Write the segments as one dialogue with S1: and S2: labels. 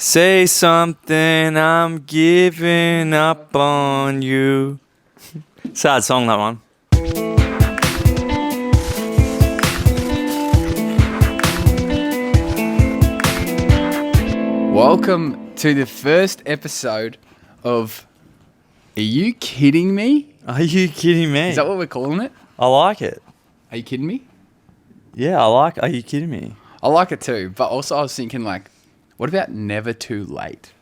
S1: Say something, I'm giving up on you. Sad song, that one.
S2: Welcome to the first episode of Are You Kidding Me?
S1: Are you kidding me?
S2: Is that what we're calling it?
S1: I like it.
S2: Are you kidding me?
S1: Yeah, I like Are You Kidding Me?
S2: I like it too, but also I was thinking what about never too late?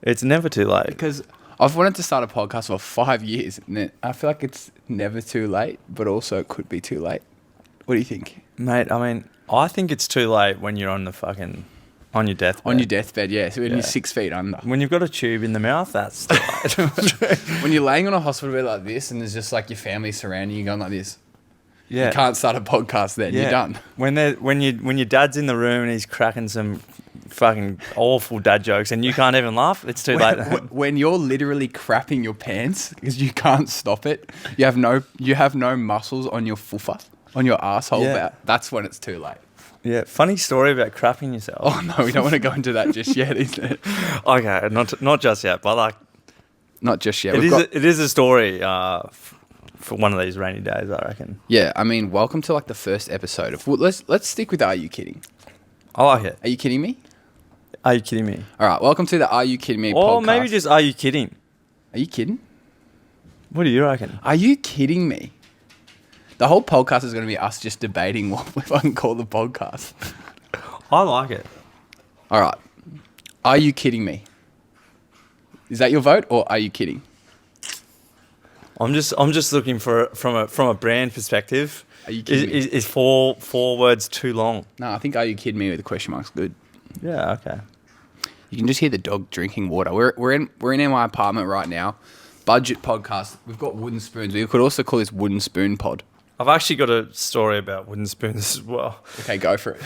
S1: It's never too late.
S2: Because I've wanted to start a podcast for 5 years and I feel like it's never too late, but also it could be too late. What do you think?
S1: Mate, I think it's too late when you're on your deathbed.
S2: On your deathbed, yeah. So when you're 6 feet under.
S1: When you've got a tube in the mouth, that's too late.
S2: When you're laying on a hospital bed like this and there's just like your family surrounding you going like this.
S1: Yeah.
S2: You can't start a podcast then.
S1: Yeah.
S2: You're done.
S1: When your dad's in the room and he's cracking some fucking awful dad jokes and you can't even laugh, it's too late.
S2: When you're literally crapping your pants because you can't stop it, you have no muscles on your fuffa, on your asshole.
S1: Yeah.
S2: That's when it's too late.
S1: Yeah, funny story about crapping yourself.
S2: Oh no, we don't want to go into that just yet, is it?
S1: Okay, not just yet, but
S2: not just yet.
S1: It is a story for one of these rainy days, I reckon.
S2: Yeah, I mean, welcome to the first episode of. Well, let's stick with Are You Kidding?
S1: I like it.
S2: Are you kidding me?
S1: Are you kidding me?
S2: All right, welcome to the Are You Kidding Me podcast.
S1: Or maybe just Are You Kidding?
S2: Are you kidding?
S1: What do you reckon?
S2: Are you kidding me? The whole podcast is going to be us just debating what we can call the podcast.
S1: I like it.
S2: All right. Are you kidding me? Is that your vote or are you kidding?
S1: I'm just looking from a brand perspective.
S2: Are you kidding me?
S1: Is four words too long?
S2: No, I think Are You Kidding Me with the question mark's good.
S1: Yeah, okay.
S2: You can just hear the dog drinking water. We're in my apartment right now. Budget podcast. We've got wooden spoons. We could also call this Wooden Spoon Pod.
S1: I've actually got a story about wooden spoons as well.
S2: Okay, go for it.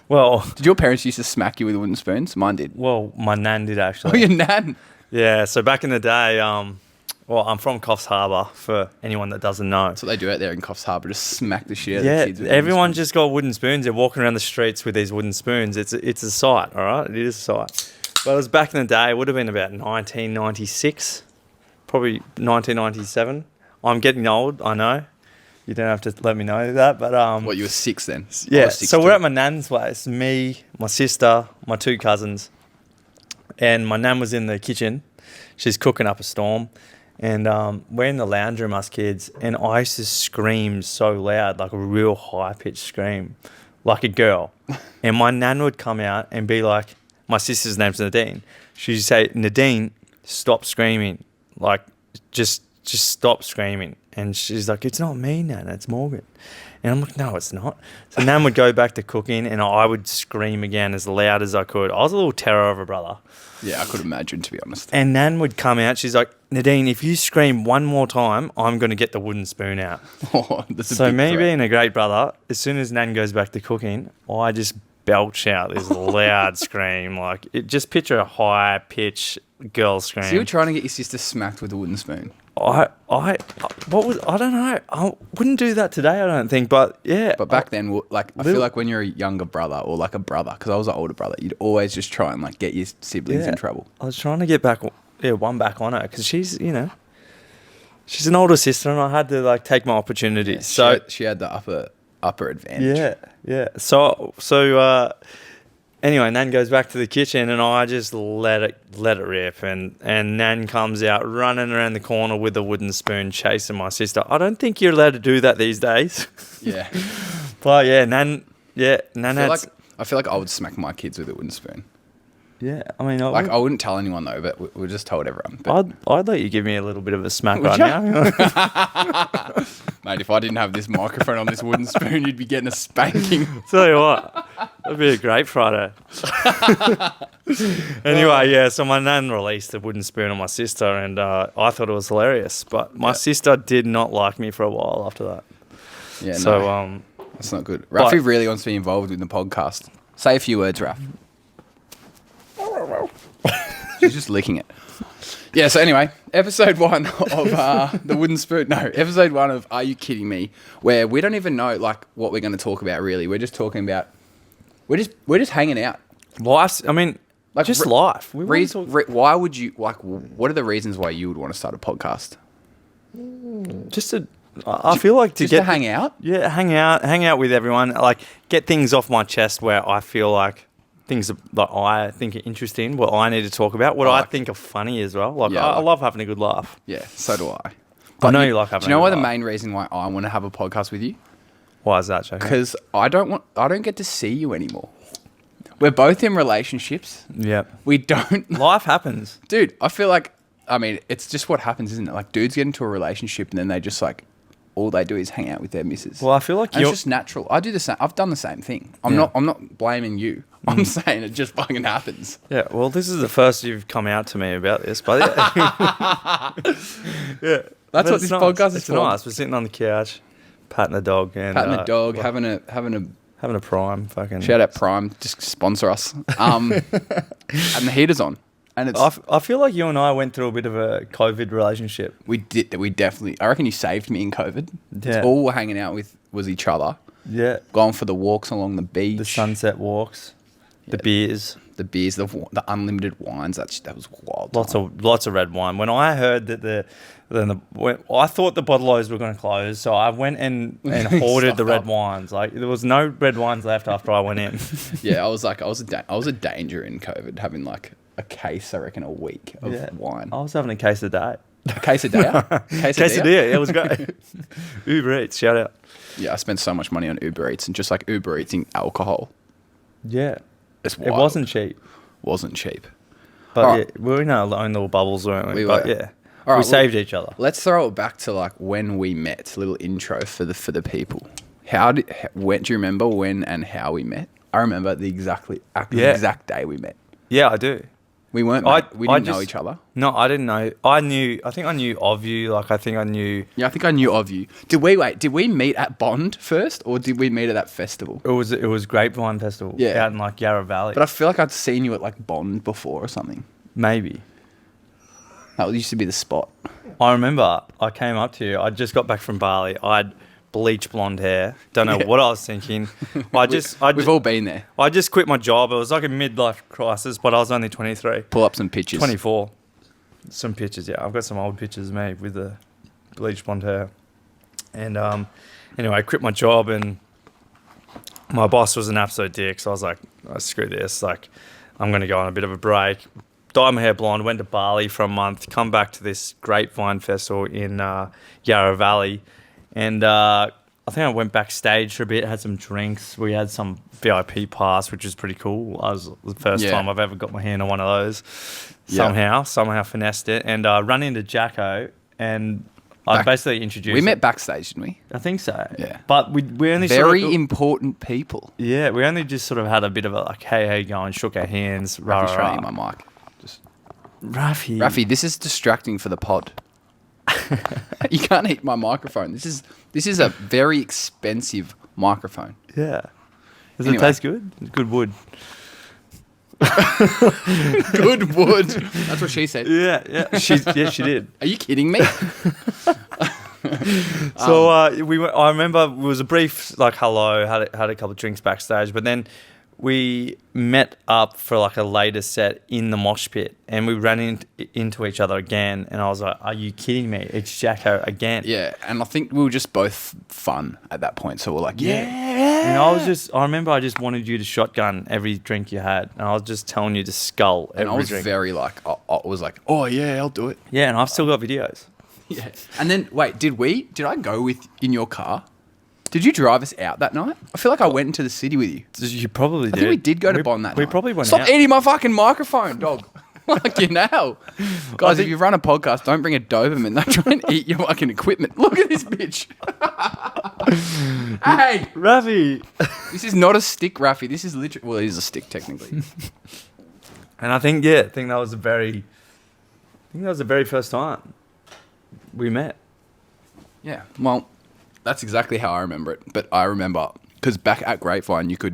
S1: Well,
S2: did your parents used to smack you with wooden spoons? Mine did.
S1: Well, my nan did actually.
S2: Oh, your nan?
S1: Yeah, so back in the day, I'm from Coffs Harbour, for anyone that doesn't know.
S2: That's what they do out there in Coffs Harbour, just smack the shit out of the kids with
S1: everyone just got wooden spoons. They're walking around the streets with these wooden spoons. It's a sight, all right? It is a sight. But it was back in the day. It would have been about 1996, probably 1997. I'm getting old, I know. You don't have to let me know that, but...
S2: What, you were 6 then?
S1: Yeah, so we're at my nan's place. Me, my sister, my 2 cousins. And my nan was in the kitchen. She's cooking up a storm. And we're in the lounge room, us kids. And I used to scream so loud, like a real high-pitched scream, like a girl. And my nan would come out and be like... My sister's name's Nadine. She'd say, Nadine, stop screaming. Like, just stop screaming. And she's like, it's not me, Nan, it's Morgan. And I'm like, no, it's not. So Nan would go back to cooking and I would scream again as loud as I could. I was a little terror of a brother.
S2: Yeah, I could imagine, to be honest.
S1: And Nan would come out. She's like, Nadine, if you scream one more time, I'm going to get the wooden spoon out.
S2: Oh, that's a
S1: so
S2: big
S1: me
S2: threat.
S1: being a great brother, as soon as Nan goes back to cooking, I just belch out this loud scream. Like, just picture a high-pitched girl scream.
S2: So you were trying to get your sister smacked with a wooden spoon?
S1: I don't know. I wouldn't do that today, I don't think, but yeah.
S2: But back then, I feel like when you're a younger brother or like a brother, because I was an older brother, you'd always just try and get your siblings in trouble.
S1: I was trying to get one back on her because she's she's an older sister and I had to take my opportunities.
S2: Yeah, she had the upper advantage.
S1: Yeah. So anyway, Nan goes back to the kitchen and I just let it rip and Nan comes out running around the corner with a wooden spoon chasing my sister. I don't think you're allowed to do that these days.
S2: Yeah.
S1: But yeah, Nan
S2: I feel like I would smack my kids with a wooden spoon.
S1: Yeah, I mean...
S2: I wouldn't tell anyone though, but we just told everyone. But
S1: I'd let you give me a little bit of a smack right now.
S2: Mate, if I didn't have this microphone on this wooden spoon, you'd be getting a spanking.
S1: Tell you what, that'd be a great Friday. Anyway, yeah, so my nan released the wooden spoon on my sister and I thought it was hilarious. But my sister did not like me for a while after that.
S2: Yeah,
S1: so,
S2: no, that's not good. Rafi really wants to be involved in the podcast. Say a few words, Raf. She's just licking it. Yeah, so anyway, episode 1 of the wooden spoon. No, episode 1 of Are You Kidding Me? Where we don't even know what we're going to talk about really. We're just talking about we're just hanging out.
S1: Life's, I mean,
S2: Like
S1: just life. We want to talk-
S2: why would you like? What are the reasons why you would want to start a podcast?
S1: just to. I feel like
S2: To hang out.
S1: Yeah, hang out with everyone. Like get things off my chest where I feel like things that I think are interesting, what I need to talk about, what I think are funny as well. Like I love having a good laugh.
S2: Yeah, so do I.
S1: I know you like having.
S2: Do you know
S1: a
S2: why
S1: good
S2: the
S1: laugh.
S2: main reason why I want to have a podcast with you?
S1: Why is that, Jacko?
S2: Because I don't get to see you anymore. We're both in relationships.
S1: Yep.
S2: We don't.
S1: Life happens.
S2: Dude, I feel like, I mean, it's just what happens, isn't it? Like, dudes get into a relationship and then they just like, all they do is hang out with their missus.
S1: Well, I feel like
S2: and it's just natural. I do the same. I've done the same thing. I'm not blaming you. I'm saying it just fucking happens.
S1: Yeah. Well, this is the first you've come out to me about this, but yeah. Yeah.
S2: That's what this podcast is
S1: it's
S2: for.
S1: Nice. We're sitting on the couch, patting the dog, and
S2: Patting the dog, having a
S1: having a prime. Fucking
S2: shout out Prime, just sponsor us. And the heater's on. And it's
S1: I feel like you and I went through a bit of a COVID relationship.
S2: we definitely. I reckon you saved me in COVID.
S1: Yeah.
S2: All we're hanging out with was each other.
S1: Yeah.
S2: Going for the walks along the beach,
S1: The sunset walks, the beers,
S2: the beers, the unlimited wines. That was wild.
S1: lots of red wine. When I heard that I thought the bottle-os were going to close, so I went and hoarded the red wines. Like there was no red wines left after I went in.
S2: Yeah, I was a danger in COVID, having like a case, I reckon, a week of wine.
S1: I was having a case a day.
S2: A quesadilla?
S1: Quesadilla, it was great. Uber Eats, shout out.
S2: Yeah, I spent so much money on Uber Eats, and just like Uber Eating alcohol.
S1: Yeah.
S2: It's
S1: It
S2: wild.
S1: wasn't cheap.
S2: Wasn't cheap.
S1: But
S2: Alright.
S1: yeah, we were in our own little bubbles, weren't we?
S2: We
S1: But
S2: were.
S1: yeah,
S2: Alright,
S1: we saved each other.
S2: Let's throw it back to like when we met. A little intro for the people. When do you remember when and how we met? I remember the exact day we met.
S1: Yeah, I do.
S2: We weren't. We didn't know each other.
S1: No, I didn't know. I think I knew of you. Like I think I knew.
S2: Yeah, I think I knew of you. Did we meet at Bond first, or did we meet at that festival?
S1: It was Grapevine Festival.
S2: Yeah.
S1: Out in like Yarra Valley.
S2: But I feel like I'd seen you at like Bond before or something.
S1: Maybe.
S2: That used to be the spot.
S1: I remember I came up to you. I just got back from Bali. I had bleach blonde hair. Don't know what I was thinking.
S2: We've all been there.
S1: I just quit my job. It was like a midlife crisis, but I was only 23.
S2: Pull up some pictures.
S1: 24. Some pictures, yeah. I've got some old pictures of me with the bleach blonde hair. And anyway, I quit my job and my boss was an absolute dick. So I was like, oh, screw this. Like, I'm going to go on a bit of a break. Dyed my hair blonde, went to Bali for a month, come back to this Grapevine Festival in Yarra Valley. And I think I went backstage for a bit, had some drinks. We had some VIP pass, which was pretty cool. I was the first time I've ever got my hand on one of those. Somehow finessed it. And run into Jacko, and I basically introduced
S2: We met backstage, didn't we?
S1: I think so.
S2: Yeah.
S1: But we only
S2: Very important people.
S1: Yeah, we only just sort of had a bit of a like, hey, how you going? Shook our hands.
S2: Rafi's showing you my mic. Rafi, this is distracting for the pod. You can't eat my microphone. This is a very expensive microphone.
S1: Yeah. Does
S2: Anyway.
S1: it taste good? It's good wood.
S2: Good wood. That's what she said.
S1: Yeah. She did.
S2: Are you kidding me?
S1: So I remember it was a brief like hello, had a couple of drinks backstage, but then we met up for like a later set in the mosh pit, and we ran into each other again, and I was like, are you kidding me? It's Jacko again.
S2: Yeah, and I think we were just both fun at that point, so we're like, yeah.
S1: And I remember I just wanted you to shotgun every drink you had, and I was just telling you to skull every
S2: And I was
S1: drink.
S2: very like, I was like, oh yeah, I'll do it.
S1: Yeah, and I've still got videos.
S2: Yeah. And then, wait, did I go in your car? Did you drive us out that night? I feel like I went into the city with you.
S1: You probably did.
S2: I think we did go to Bond that night.
S1: We probably went
S2: Stop
S1: out.
S2: eating my fucking microphone, dog. Fucking hell. Guys, if you run a podcast, don't bring a Doberman. Don't try and eat your fucking equipment. Look at this bitch. Hey.
S1: Rafi.
S2: This is not a stick, Rafi. This is literally... Well, it is a stick, technically.
S1: And I think that was the very first time we met.
S2: Yeah. Well, that's exactly how I remember it. But I remember... Because back at Grapevine, I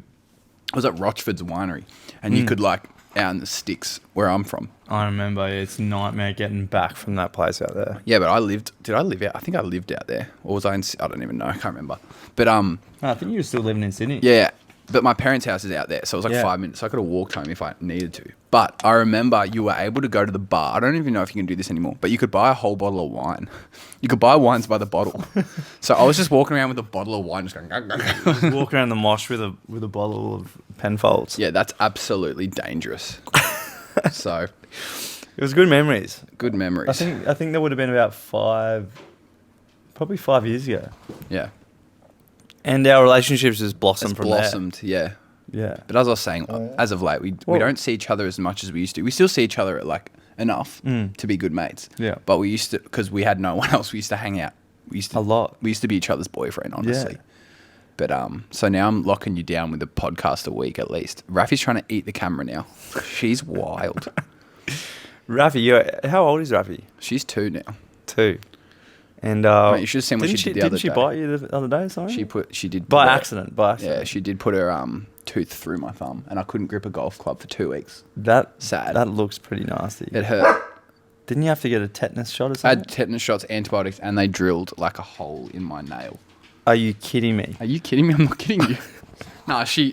S2: was at Rochford's Winery. And you could, like, out in the sticks where I'm from.
S1: I remember it's a nightmare getting back from that place out there.
S2: Yeah, but did I live out? I think I lived out there. Or was I in... I don't even know. I can't remember. But,
S1: I think you were still living in Sydney.
S2: yeah. But my parents' house is out there, so it was like 5 minutes. So I could have walked home if I needed to. But I remember you were able to go to the bar. I don't even know if you can do this anymore, but you could buy a whole bottle of wine. You could buy wines by the bottle. So I was just walking around with a bottle of wine, just going.
S1: Just walk around the mosh with a bottle of Penfolds.
S2: Yeah, that's absolutely dangerous. So
S1: it was good memories.
S2: Good memories.
S1: I think that would have been about probably 5 years ago.
S2: Yeah.
S1: And our relationships just blossomed from
S2: blossomed, yeah.
S1: Yeah.
S2: But as I was saying, as of late, we don't see each other as much as we used to. We still see each other at like enough to be good mates.
S1: Yeah.
S2: But we used to, because we had no one else, we used to hang out.
S1: A lot.
S2: We used to be each other's boyfriend, honestly.
S1: Yeah.
S2: But so now I'm locking you down with a podcast a week at least. Rafi's trying to eat the camera now. She's wild.
S1: Rafi, how old is Rafi?
S2: She's 2 now.
S1: 2. And
S2: Mate, you should have seen what she did the other day.
S1: Didn't she bite you the other day? Sorry?
S2: She did
S1: by accident.
S2: Yeah, she did put her tooth through my thumb, and I couldn't grip a golf club for 2 weeks. Sad.
S1: That looks pretty nasty.
S2: It hurt.
S1: Didn't you have to get a tetanus shot or
S2: I
S1: something?
S2: had tetanus shots, antibiotics, and they drilled like a hole in my nail.
S1: Are you kidding me?
S2: Are you kidding me? I'm not kidding you. Nah,
S1: Is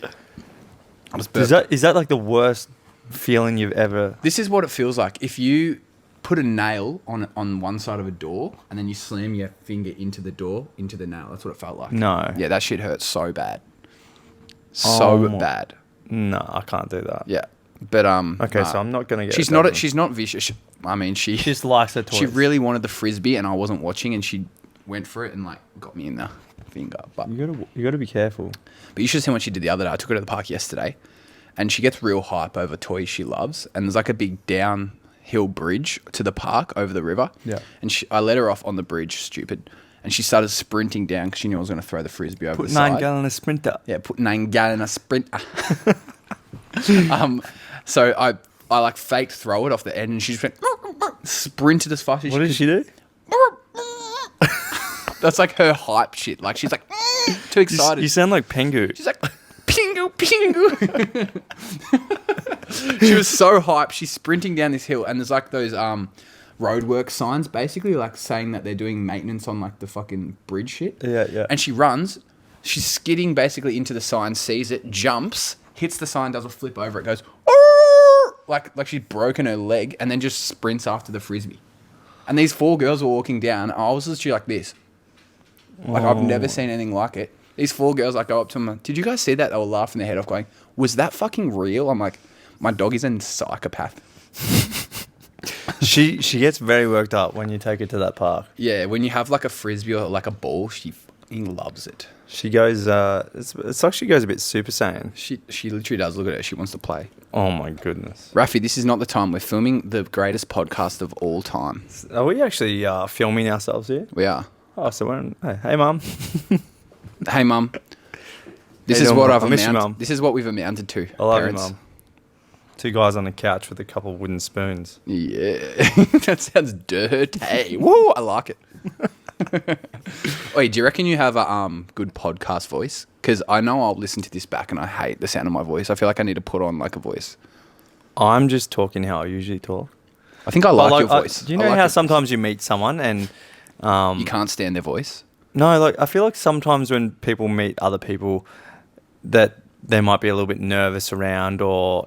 S1: that like the worst feeling you've ever...
S2: This is what it feels like. If you put a nail on one side of a door and then you slam your finger into the door, into the nail. That's what it felt like.
S1: No.
S2: Yeah, that shit hurts so bad. So bad.
S1: No, I can't do that.
S2: Yeah. But
S1: okay, so I'm not gonna get.
S2: She's not vicious. I mean, she
S1: just likes her toys.
S2: She really wanted the frisbee, and I wasn't watching, and she went for it and like got me in the finger. But
S1: you gotta be careful.
S2: But you should have seen what she did the other day. I took her to the park yesterday, and she gets real hype over toys she loves. And there's like a big downhill bridge to the park over the river.
S1: Yeah.
S2: And I let her off on the bridge, stupid. And she started sprinting down because she knew I was going to throw the frisbee over the side.
S1: Put 9 gallon a sprinter.
S2: Yeah, put 9 gallon a sprinter. So I like faked throw it off the end, and she just went sprinted as fast as
S1: What did she do?
S2: That's like her hype shit. Like she's like too excited.
S1: You sound like Pengu.
S2: She's like Pingu, Pingu. She was so hyped. She's sprinting down this hill, and there's like those roadwork signs, basically like saying that they're doing maintenance on like the fucking bridge shit.
S1: Yeah.
S2: And she runs. She's skidding basically into the sign, sees it, jumps, hits the sign, does a flip over it, goes like she's broken her leg, and then just sprints after the frisbee. And these 4 girls were walking down. I was literally like this. Like I've never seen anything like it. These 4 girls like go up to them. Did you guys see that? They were laughing their head off, going, "Was that fucking real?" I'm like, my dog is a psychopath.
S1: She gets very worked up when you take her to that park.
S2: Yeah, when you have like a frisbee or like a ball, she fucking loves it.
S1: She goes. It's like she goes a bit Super Saiyan.
S2: She literally does. Look at her. She wants to play.
S1: Oh my goodness.
S2: Rafi, this is not the time. We're filming the greatest podcast of all time.
S1: Are we actually filming ourselves here?
S2: We are.
S1: Oh, so we're hey mum.
S2: Hey mum. This is what This is what we've amounted to.
S1: I love
S2: parents.
S1: you, mum. 2 guys on the couch with a couple of wooden spoons.
S2: Yeah, that sounds dirty. Woo, I like it. Wait, do you reckon you have a good podcast voice? Because I know I'll listen to this back and I hate the sound of my voice. I feel like I need to put on like a voice.
S1: I'm just talking how I usually talk.
S2: I think I like your voice.
S1: Do you know how sometimes you meet someone and
S2: you can't stand their voice?
S1: No, like I feel like sometimes when people meet other people that they might be a little bit nervous around, or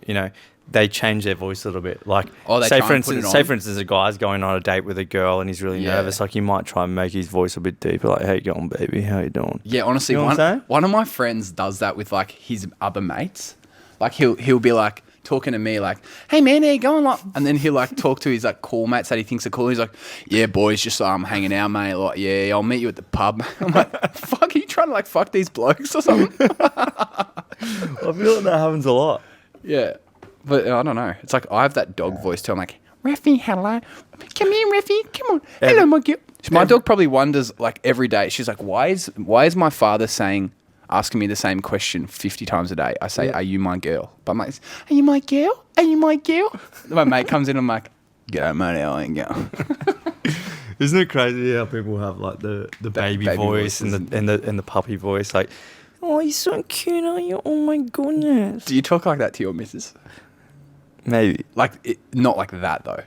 S1: they change their voice a little bit. Like, say for instance, a guy's going on a date with a girl and he's really nervous. Like, he might try and make his voice a bit deeper. Like, "How you going, baby? How you doing?" Yeah,
S2: honestly, one of my friends does that with like his other mates. Like, he'll be like talking to me like, "Hey man, how you going?" Like, and then he'll like talk to his like cool mates that he thinks are cool. He's like, "Yeah, boys, just hanging out, mate. Like, yeah, I'll meet you at the pub." I'm like, "Fuck, are you trying to like fuck these blokes or something?"
S1: I feel like that happens a lot.
S2: Yeah. But I don't know. It's like I have that dog voice too. I'm like, "Rafi, hello. Come here, Rafi. Come on. Hello, my girl." My dog probably wonders like every day. She's like, why is my father asking me the same question 50 times a day? I say, "Are you my girl?" But I'm like, "Are you my girl? Are you my girl?" My mate comes in and I'm like, "G'day, mate. How you going?"
S1: Isn't it crazy how people have like the baby voice and the puppy voice? Like, "Oh, you're so cute, are you? Oh my goodness."
S2: Do you talk like that to your missus?
S1: Maybe.
S2: Like, not like that, though.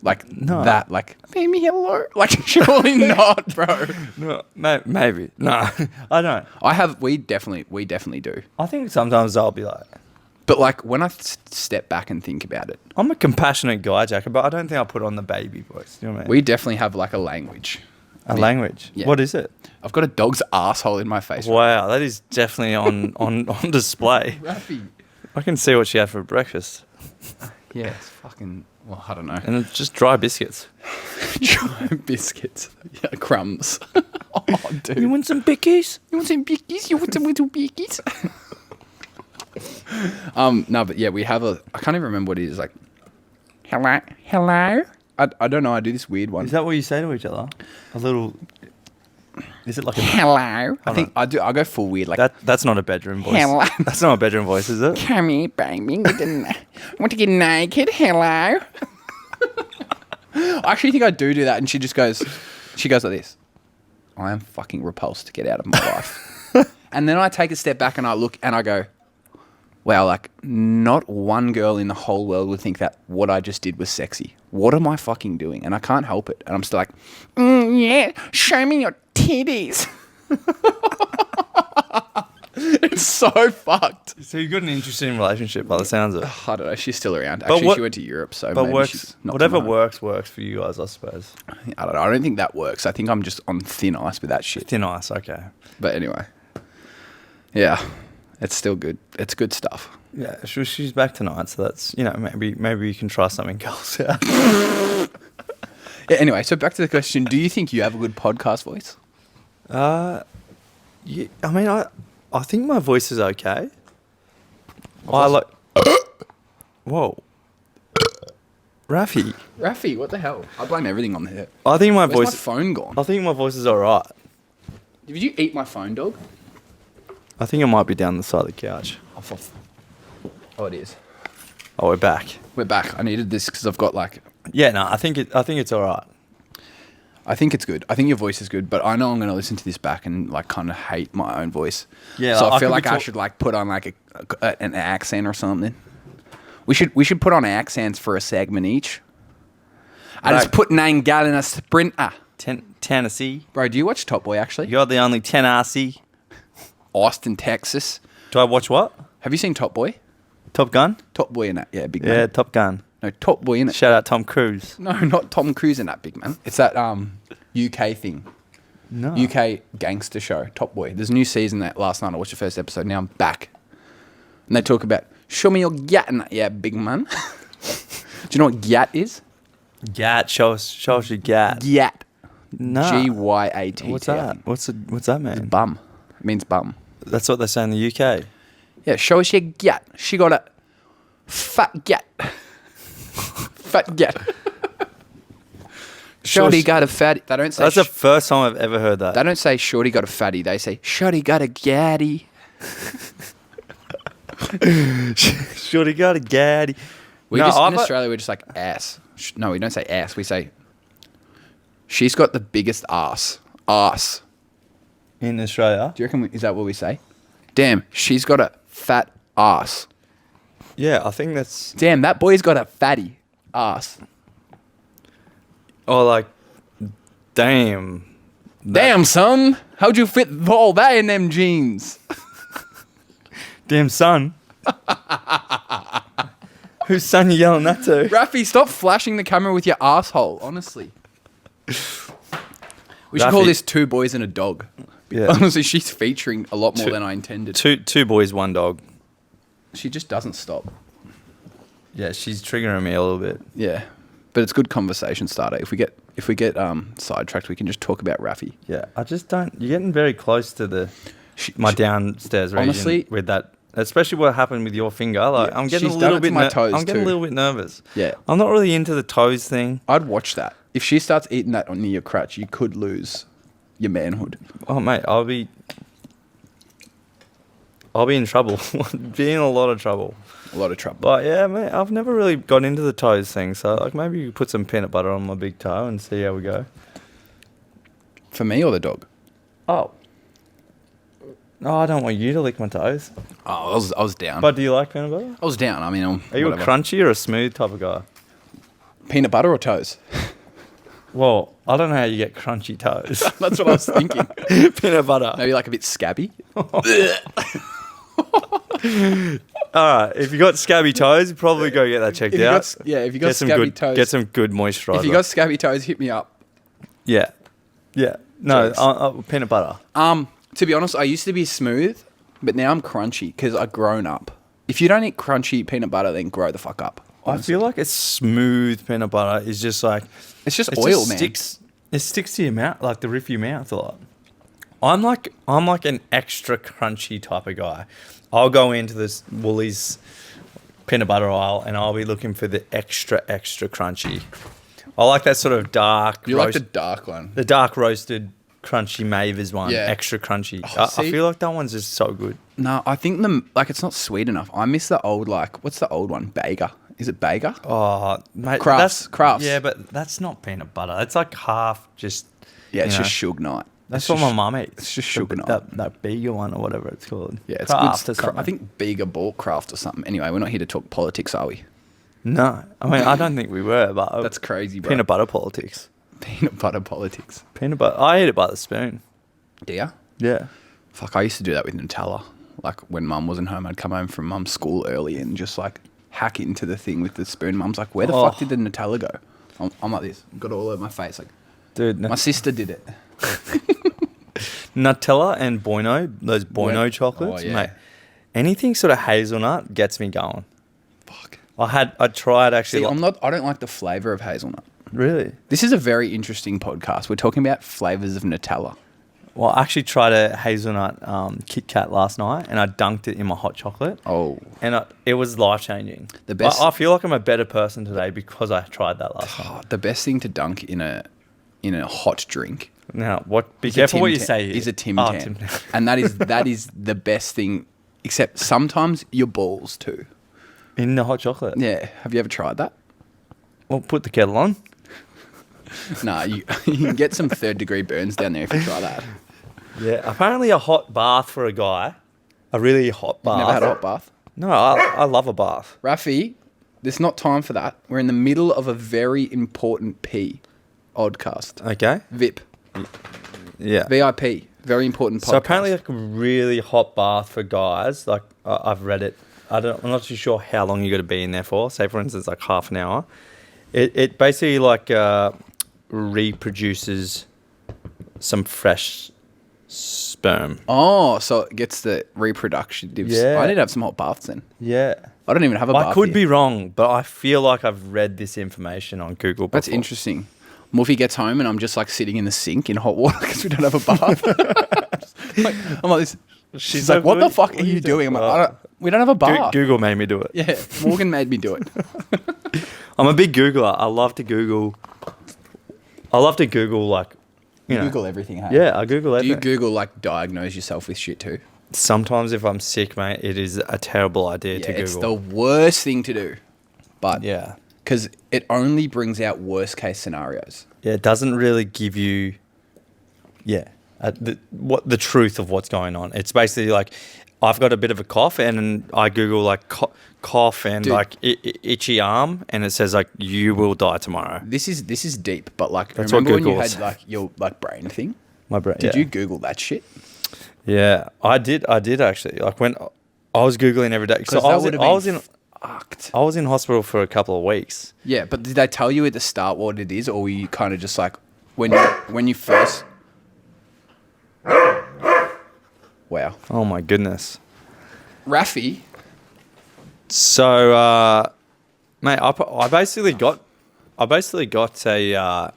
S2: Like
S1: No.
S2: that, like, baby, hello. Like, surely not, bro.
S1: No, maybe. No, I don't.
S2: We definitely do.
S1: I think sometimes I'll be like,
S2: But like when I step back and think about it,
S1: I'm a compassionate guy, Jacko, but I don't think I'll put on the baby voice. You know what I mean?
S2: we definitely have like a language.
S1: A language.
S2: Yeah.
S1: What is it?
S2: I've got a dog's asshole in my face.
S1: Wow, that is definitely on display.
S2: Raffy.
S1: I can see what she had for breakfast.
S2: Yeah, it's fucking. Well, I don't know.
S1: And it's just dry biscuits.
S2: Dry biscuits. Yeah, crumbs. Oh, dude.
S1: You want some bickies?
S2: You want some bickies? You want some little bickies? No, but yeah, we have a. I can't even remember what it is. Like, hello. I don't know. I do this weird one.
S1: Is that what you say to each other? A little. Is it like a
S2: hello? I think I do. I go full weird. Like
S1: that's not a bedroom voice.
S2: Hello.
S1: That's not a bedroom voice, is it?
S2: come here, baby. Want to get naked? Hello. I actually think I do that, and she goes like this. I am fucking repulsed. Get out of my life. And then I take a step back and I look and I go, wow, like not one girl in the whole world would think that what I just did was sexy. What am I fucking doing? And I can't help it. And I'm still like, yeah, show me your titties. It's so fucked.
S1: So you've got an interesting relationship by the sounds of it.
S2: I don't know. She's still around. Actually, she went to Europe, so
S1: But
S2: maybe
S1: works,
S2: she's not
S1: whatever
S2: coming home.
S1: works for you guys, I suppose.
S2: I don't know. I don't think that works. I think I'm just on thin ice with that shit.
S1: Thin ice, okay.
S2: But anyway, yeah, it's still good. It's good stuff.
S1: Yeah, she's back tonight, so that's, maybe you can try something else out.
S2: Yeah, anyway, so back to the question. Do you think you have a good podcast voice?
S1: Yeah, I mean, I think my voice is okay. I like. Whoa,
S2: Raffy, what the hell? I blame everything on here.
S1: I think my
S2: Where's
S1: voice.
S2: my phone gone?
S1: I think my voice is alright.
S2: Did you eat my phone, dog?
S1: I think it might be down the side of the couch.
S2: Oh, it is.
S1: Oh, we're back.
S2: We're back. I needed this because I've got like.
S1: Yeah, no, I think it's alright.
S2: I think it's good. I think your voice is good, but I know I'm going to listen to this back and like kind of hate my own voice.
S1: Yeah,
S2: so
S1: like,
S2: I
S1: I
S2: feel
S1: could
S2: like
S1: be
S2: I should like put on like an accent or something. We should put on accents for a segment each. I just put 9 gal in a sprinter.
S1: Tennessee.
S2: Bro, do you watch Top Boy actually?
S1: You're the only Tennessee.
S2: Austin, Texas.
S1: Do I watch what?
S2: Have you seen Top Boy?
S1: Top Gun?
S2: Top Boy in that, yeah, big
S1: Yeah,
S2: man.
S1: Top Gun.
S2: No, Top Boy in it.
S1: Shout out Tom Cruise.
S2: No, not Tom Cruise in that, big man. It's that UK thing.
S1: No.
S2: UK gangster show, Top Boy. There's a new season that last night I watched the first episode. Now I'm back. And they talk about, show me your gat in that, yeah, big man. Do you know what gat is?
S1: Gat. Show us your gat.
S2: Gat.
S1: No.
S2: G-Y-A-T.
S1: What's that? What's that mean?
S2: Bum. It means bum.
S1: That's what they say in the UK.
S2: Yeah, show us your gat. She got a fat gat. Fat gat. Shorty got a fatty. They don't say.
S1: That's the first time I've ever heard that.
S2: They don't say shorty got a fatty. They say shorty got a gatty.
S1: Shorty got a gaddy.
S2: In Australia, we're just like ass. No, we don't say ass. We say she's got the biggest ass. Ass.
S1: In Australia?
S2: Do you reckon? Is that what we say? Damn, she's got a fat ass.
S1: Yeah, I think that's...
S2: Damn, that boy's got a fatty ass.
S1: Oh, like... Damn.
S2: Damn, son. How'd you fit all that in them jeans?
S1: Damn, son. Whose son you yelling that to?
S2: Raffy, stop flashing the camera with your asshole, honestly. We should call this Two Boys and a Dog.
S1: Yeah.
S2: Honestly, she's featuring a lot more than I intended.
S1: Two boys, one dog.
S2: She just doesn't stop.
S1: Yeah, she's triggering me a little bit.
S2: Yeah. But it's good conversation starter. If we get sidetracked, we can just talk about Raffy.
S1: Yeah, I just don't... You're getting very close to my downstairs region
S2: honestly,
S1: with that... Especially what happened with your finger. Like,
S2: Yeah,
S1: I'm getting a
S2: she's
S1: little
S2: done it to
S1: bit...
S2: my toes
S1: I'm getting
S2: too.
S1: a little bit nervous.
S2: Yeah.
S1: I'm not really into the toes thing.
S2: I'd watch that. If she starts eating that near your crutch, you could lose your manhood.
S1: Oh, mate, I'll be in trouble. Be in a lot of trouble.
S2: A lot of trouble.
S1: But yeah, mate, I've never really got into the toes thing. So like maybe you put some peanut butter on my big toe and see how we go.
S2: For me or the dog?
S1: Oh. No, I don't want you to lick my toes.
S2: Oh, I was down.
S1: But do you like peanut butter?
S2: I was down. I mean,
S1: Are you
S2: whatever.
S1: a crunchy or a smooth type of guy?
S2: Peanut butter or toes?
S1: Well, I don't know how you get crunchy toes.
S2: That's what I was thinking.
S1: Peanut butter.
S2: Maybe like a bit scabby.
S1: All right, if you got scabby toes, probably go get that checked out.
S2: If you got scabby toes.
S1: Get some good moisturizer.
S2: If you got scabby toes, hit me up.
S1: Yeah. No, peanut butter.
S2: To be honest, I used to be smooth, but now I'm crunchy because I've grown up. If you don't eat crunchy peanut butter, then grow the fuck up.
S1: I
S2: Honestly.
S1: feel like it's smooth peanut butter is just like
S2: It's just oil, man.
S1: It sticks to your mouth, like the roof of your mouth a lot. I'm like an extra crunchy type of guy. I'll go into this Woolies peanut butter aisle and I'll be looking for the extra crunchy. I like that sort of dark.
S2: You like the dark one.
S1: The dark roasted crunchy Mavers one,
S2: Yeah.
S1: extra crunchy.
S2: Oh,
S1: I feel like that one's just so good.
S2: No, I think it's not sweet enough. I miss the old, what's the old one? Bager. Is it Bager?
S1: Oh, mate,
S2: Crafts.
S1: Yeah, but that's not peanut butter. It's like half just.
S2: Yeah, it's just Suge Knight.
S1: That's what my mum eats.
S2: It's just Suge Knight.
S1: That Bega one or whatever it's called.
S2: Yeah, it's
S1: Kraft
S2: good.
S1: or something.
S2: I think Bega bought Kraft or something. Anyway, we're not here to talk politics, are we?
S1: No, I mean I don't think we were, but
S2: That's crazy, bro.
S1: Peanut butter politics.
S2: Peanut butter politics.
S1: Peanut butter. I eat it by the spoon.
S2: Do ya?
S1: Yeah.
S2: Fuck, I used to do that with Nutella. Like when Mum wasn't home, I'd come home from Mum's school early and just like hack into the thing with the spoon. Mum's like, "Where the fuck did the Nutella go?" I'm like this, got it all over my face. Like,
S1: Dude,
S2: my sister did it.
S1: Nutella and Bueno, those Bueno chocolates,
S2: Oh, yeah.
S1: mate. Anything sort of hazelnut gets me going.
S2: Fuck.
S1: I tried actually.
S2: See, I don't like the flavor of hazelnut.
S1: Really?
S2: This is a very interesting podcast. We're talking about flavors of Nutella.
S1: Well, I actually tried a hazelnut Kit Kat last night, and I dunked it in my hot chocolate.
S2: Oh,
S1: And it was life changing.
S2: The best-
S1: I feel like I'm a better person today because I tried that last night.
S2: the best thing to dunk in a hot drink.
S1: Now, be
S2: is a
S1: careful what you
S2: Tim
S1: say.
S2: Tam. Is a Tim
S1: Oh,
S2: Tam, and that is the best thing. Except sometimes your balls too.
S1: in the hot chocolate.
S2: Yeah, have you ever tried that?
S1: Well, put the kettle on.
S2: Nah, you can get some 3rd-degree burns down there if you try that.
S1: Yeah. Apparently, a hot bath for a guy, a really hot bath.
S2: Never had a hot bath.
S1: No, I love a bath.
S2: Rafi, there's not time for that. We're in the middle of a very important P oddcast.
S1: Okay.
S2: VIP.
S1: Yeah.
S2: VIP. Very important podcast.
S1: So apparently, like a really hot bath for guys. Like I've read it. I'm not too sure how long you got to be in there for. Say for instance, like half an hour. It basically like reproduces some fresh sperm.
S2: Oh, so it gets the reproduction.
S1: Yeah.
S2: I need to have some hot baths then.
S1: Yeah.
S2: I don't even have a bath
S1: I could
S2: here.
S1: be wrong, but I feel like I've read this information on Google before.
S2: That's interesting. Muffy gets home and I'm just like sitting in the sink in hot water because we don't have a bath. I'm like this. She's like, "What the fuck are you doing?" I'm like, "We don't have a bath."
S1: Google made me do it.
S2: Yeah, Morgan made me do it.
S1: I'm a big Googler. I love to Google like, you know.
S2: Google everything. Hey?
S1: Yeah, I Google
S2: Do
S1: everything.
S2: you Google like diagnose yourself with shit too?
S1: Sometimes if I'm sick, mate, it is a terrible idea to Google.
S2: It's the worst thing to do. But
S1: Yeah.
S2: because it only brings out worst case scenarios.
S1: Yeah, it doesn't really give you, the truth of what's going on. It's basically like, I've got a bit of a cough, and I Google like cough and
S2: Dude.
S1: like itchy arm, and it says like you will die tomorrow.
S2: This is deep, but like
S1: That's
S2: remember
S1: what
S2: when you
S1: Google
S2: had
S1: is.
S2: like your like brain thing?
S1: My brain.
S2: Did you Google that shit?
S1: Yeah, I did actually. Like when I was Googling every day. So
S2: Because that would have
S1: I
S2: been fucked.
S1: was in hospital for a couple of weeks.
S2: Yeah, but did they tell you at the start what it is, or were you kind of just like when you first? Wow,
S1: Oh my goodness.
S2: Rafi.
S1: So, mate, I basically got a.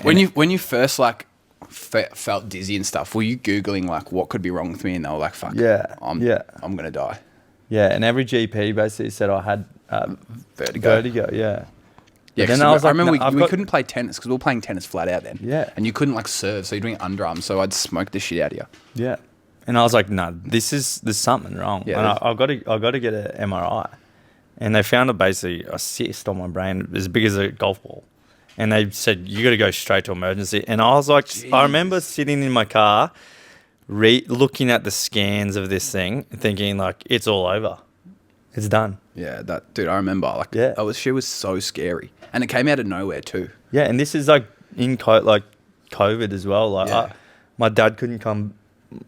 S2: When you first like felt dizzy and stuff, were you googling like what could be wrong with me, and they were like, "Fuck,
S1: Yeah,
S2: I'm gonna die."
S1: Yeah, and every GP basically said I had vertigo. Yeah.
S2: Yeah,
S1: But then
S2: 'cause
S1: I was
S2: I
S1: like,
S2: remember
S1: no,
S2: we couldn't play tennis because we were playing tennis flat out then.
S1: Yeah.
S2: and you couldn't like serve, so you're doing underarm. So I'd smoke the shit out of you.
S1: Yeah. And I was like, no, there's something wrong.
S2: Yeah,
S1: and
S2: there's-
S1: I got to get an MRI. And they found basically a cyst on my brain as big as a golf ball. And they said, you got to go straight to emergency. And I was like, I remember sitting in my car, looking at the scans of this thing, thinking like, it's all over. It's done.
S2: Yeah, that dude. I remember. Like,
S1: Yeah.
S2: she was so scary, and it came out of nowhere too.
S1: Yeah, and this is like in COVID as well. Like,
S2: Yeah.
S1: my dad couldn't come.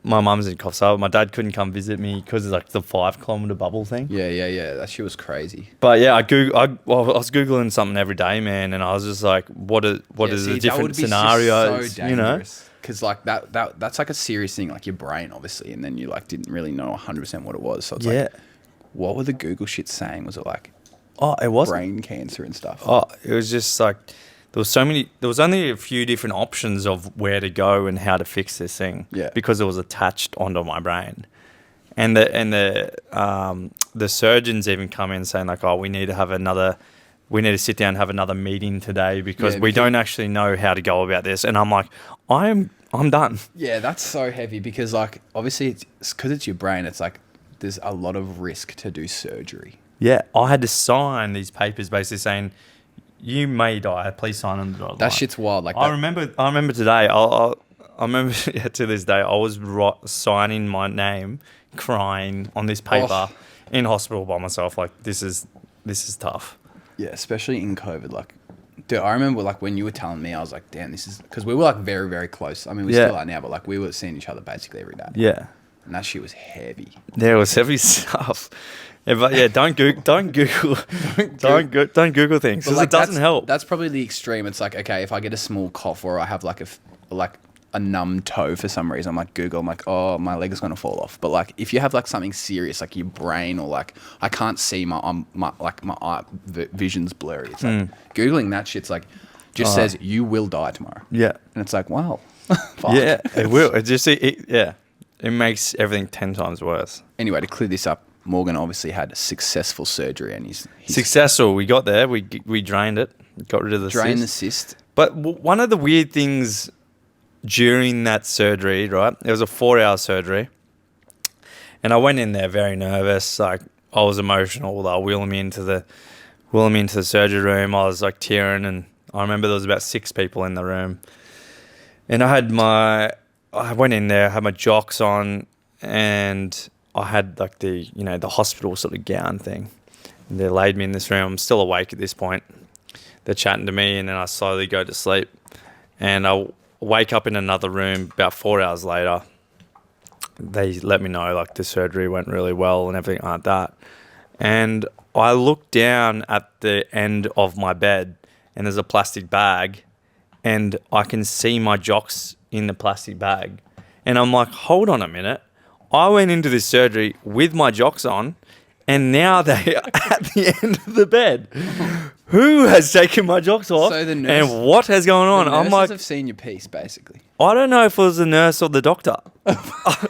S1: My mum's in Coffs, my dad couldn't come visit me because of like the 5 kilometer bubble thing.
S2: Yeah. That shit was crazy.
S1: But yeah, I was googling something every day, man, and I was just like, what are the different scenarios?
S2: So dangerous. Because like that's like a serious thing, like your brain, obviously, and then you like didn't really know 100% what it was. So it's like, what were the Google shit saying? Was it like,
S1: it was
S2: brain cancer and stuff?
S1: Oh, it was just like there was only a few different options of where to go and how to fix this thing.
S2: Yeah.
S1: Because it was attached onto my brain, and the surgeons even come in saying like, oh, we need to sit down and have another meeting today because we don't actually know how to go about this. And I'm like, I'm done.
S2: Yeah, that's so heavy because like obviously it's because it's your brain. It's like there's a lot of risk to do surgery.
S1: Yeah, I had to sign these papers basically saying, you may die. Please sign on the dotted line.
S2: That shit's wild. Like
S1: I remember today. I remember to this day. I was signing my name, crying on this paper in hospital by myself. Like this is tough.
S2: Yeah, especially in COVID. Like, dude, I remember like when you were telling me, I was like, damn, this is because we were like very very close. I mean, we still are now, but like we were seeing each other basically every day.
S1: Yeah,
S2: and that shit was heavy.
S1: There was heavy stuff. Yeah, but yeah, don't Google things because it doesn't help.
S2: That's probably the extreme. It's like, okay, if I get a small cough or I have like a numb toe for some reason, I'm like Google. I'm like, oh, my leg is gonna fall off. But like, if you have like something serious, like your brain or like I can't see my eye vision's blurry. It's like Googling that shit's like just says you will die tomorrow. Yeah, and it's like, wow. Fuck.
S1: Yeah, it will. It makes everything 10 times worse.
S2: Anyway, to clear this up, Morgan obviously had a successful surgery, and he's
S1: successful. We got there. We drained it. Got rid of the
S2: cyst.
S1: But one of the weird things during that surgery, right? It was a 4-hour surgery, and I went in there very nervous. Like I was emotional. They were wheeling me into the surgery room. I was like tearing, and I remember there was about 6 people in the room, and I went in there, had my jocks on, and I had like the hospital sort of gown thing. And they laid me in this room. I'm still awake at this point. They're chatting to me, and then I slowly go to sleep. And I wake up in another room about 4 hours later. They let me know like the surgery went really well and everything like that. And I look down at the end of my bed, and there's a plastic bag, and I can see my jocks in the plastic bag. And I'm like, hold on a minute. I went into this surgery with my jocks on, and now they're at the end of the bed. Who has taken my jocks off?
S2: So the
S1: nurse, and what has going on?
S2: I'm like, have seen your piece, basically.
S1: I don't know if it was the nurse or the doctor. I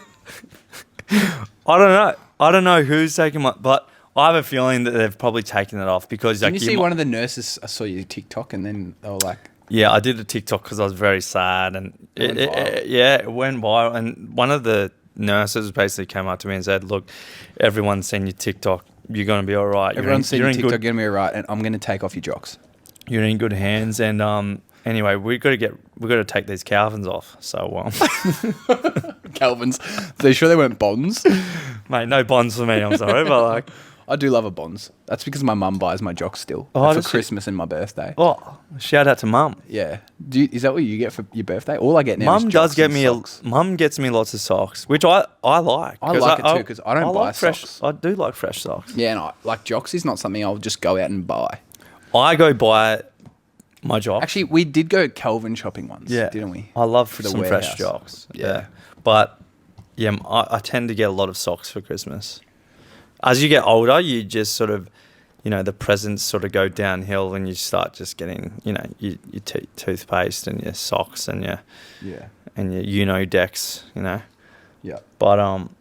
S1: don't know. I don't know who's taken my... But I have a feeling that they've probably taken it off because...
S2: Didn't you see one of the nurses... I saw your TikTok, and then they were like...
S1: Yeah, I did a TikTok because I was very sad, and it went viral. And one of the nurses basically came up to me and said, "Look, everyone's seen your TikTok. You're going to be all right.
S2: Everyone's seen your TikTok. You're going to be all right, and I'm going to take off your jocks.
S1: You're in good hands." And anyway, we got to take these Calvins off. So
S2: Calvins. So you sure they weren't Bonds?
S1: Mate, no Bonds for me. I'm sorry, but like.
S2: I do love a Bonds. That's because my mum buys my jocks still for Christmas and my birthday.
S1: Oh, shout out to mum.
S2: Yeah. Is that what you get for your birthday? All I get now
S1: is jocks and socks. Mum gets me lots of socks, which I like.
S2: I like it too because I don't buy socks.
S1: I do like fresh socks.
S2: Yeah, and I like jocks is not something I'll just go out and buy.
S1: I go buy my jocks.
S2: Actually, we did go Kelvin shopping once, didn't we?
S1: I love some fresh jocks. Yeah. But yeah, I tend to get a lot of socks for Christmas. As you get older, you just sort of, the presents sort of go downhill, and you start just getting, your toothpaste and your socks and your decks, Yeah.
S2: But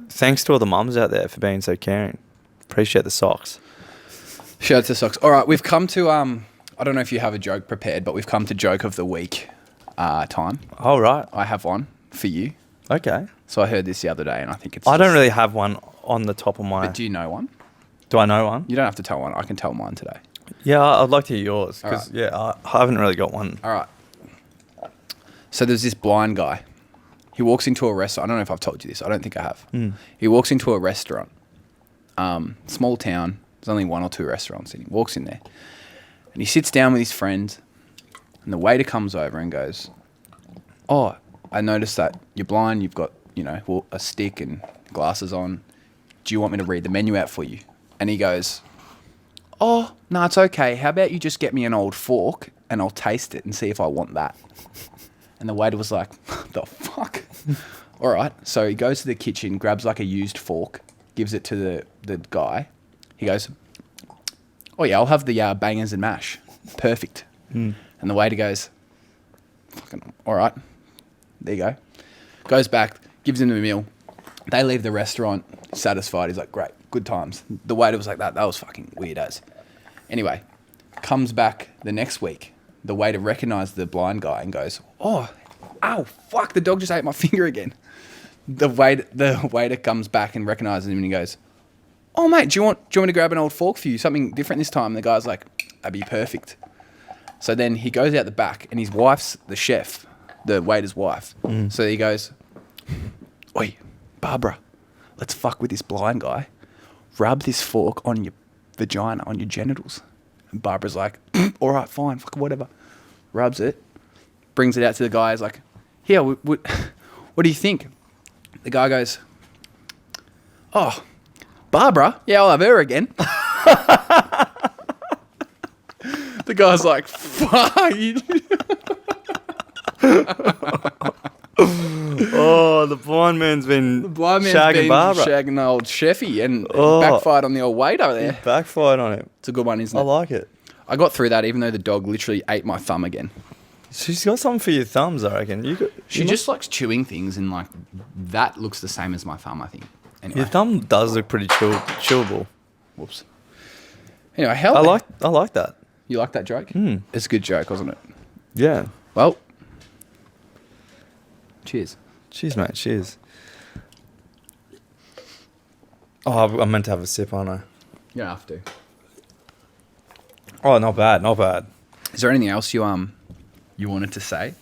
S1: thanks to all the mums out there for being so caring. Appreciate the socks.
S2: Shout out to socks. All right, we've come to I don't know if you have a joke prepared, but we've come to joke of the week time.
S1: All right,
S2: I have one for you.
S1: Okay.
S2: So I heard this the other day, and I think it's...
S1: I don't really have one on the top of my...
S2: But do you know one?
S1: Do I know one?
S2: You don't have to tell one. I can tell mine today.
S1: Yeah, I'd like to hear yours, because, I haven't really got one.
S2: All right. So there's this blind guy. He walks into a restaurant. I don't know if I've told you this. I don't think I have. He walks into a restaurant, Small town. There's only 1 or 2 restaurants. And he walks in there. And he sits down with his friend. And the waiter comes over and goes, "Oh, I noticed that you're blind. You've got, a stick and glasses on. Do you want me to read the menu out for you?" And he goes, "Oh, no, it's okay. How about you just get me an old fork and I'll taste it and see if I want that." And the waiter was like, "The fuck?" All right. So he goes to the kitchen, grabs like a used fork, gives it to the guy. He goes, "Oh, yeah, I'll have the bangers and mash. Perfect." And the waiter goes, "Fucking, all right. There you go." Goes back, gives him the meal. They leave the restaurant satisfied. He's like, "Great, good times." The waiter was like, that was fucking weird as. Anyway, comes back the next week. The waiter recognised the blind guy and goes, "Oh, ow, fuck, the dog just ate my finger again." The waiter comes back and recognises him and he goes, "Oh, mate, do you want me to grab an old fork for you? Something different this time?" And the guy's like, "That'd be perfect." So then he goes out the back and his wife's the chef, the waiter's wife. So he goes, "Oi, Barbara, let's fuck with this blind guy. Rub this fork on your vagina, on your genitals." And Barbara's like, "All right, fine, fuck whatever." Rubs it, brings it out to the guy. He's like, "Here, what do you think?" The guy goes, "Oh, Barbara? Yeah, I'll have her again." The guy's like, "Fuck."
S1: Oh, the blind man's been shagging Barbara.
S2: Shagging the old chefy and backfired on the old waiter there.
S1: Backfired on him.
S2: It's a good one, isn't it?
S1: I like it.
S2: I got through that even though the dog literally ate my thumb again.
S1: She's got something for your thumbs, I reckon.
S2: She just likes chewing things and like that looks the same as my thumb, I think. Anyway.
S1: Your thumb does look pretty chewable.
S2: Whoops. Anyway,
S1: I like that.
S2: You like that joke? It's a good joke, wasn't it?
S1: Yeah.
S2: Well, cheers.
S1: Cheers, mate. Cheers. Oh, I meant to have a sip, aren't I?
S2: You don't have to.
S1: Oh, not bad. Not bad.
S2: Is there anything else you wanted to say?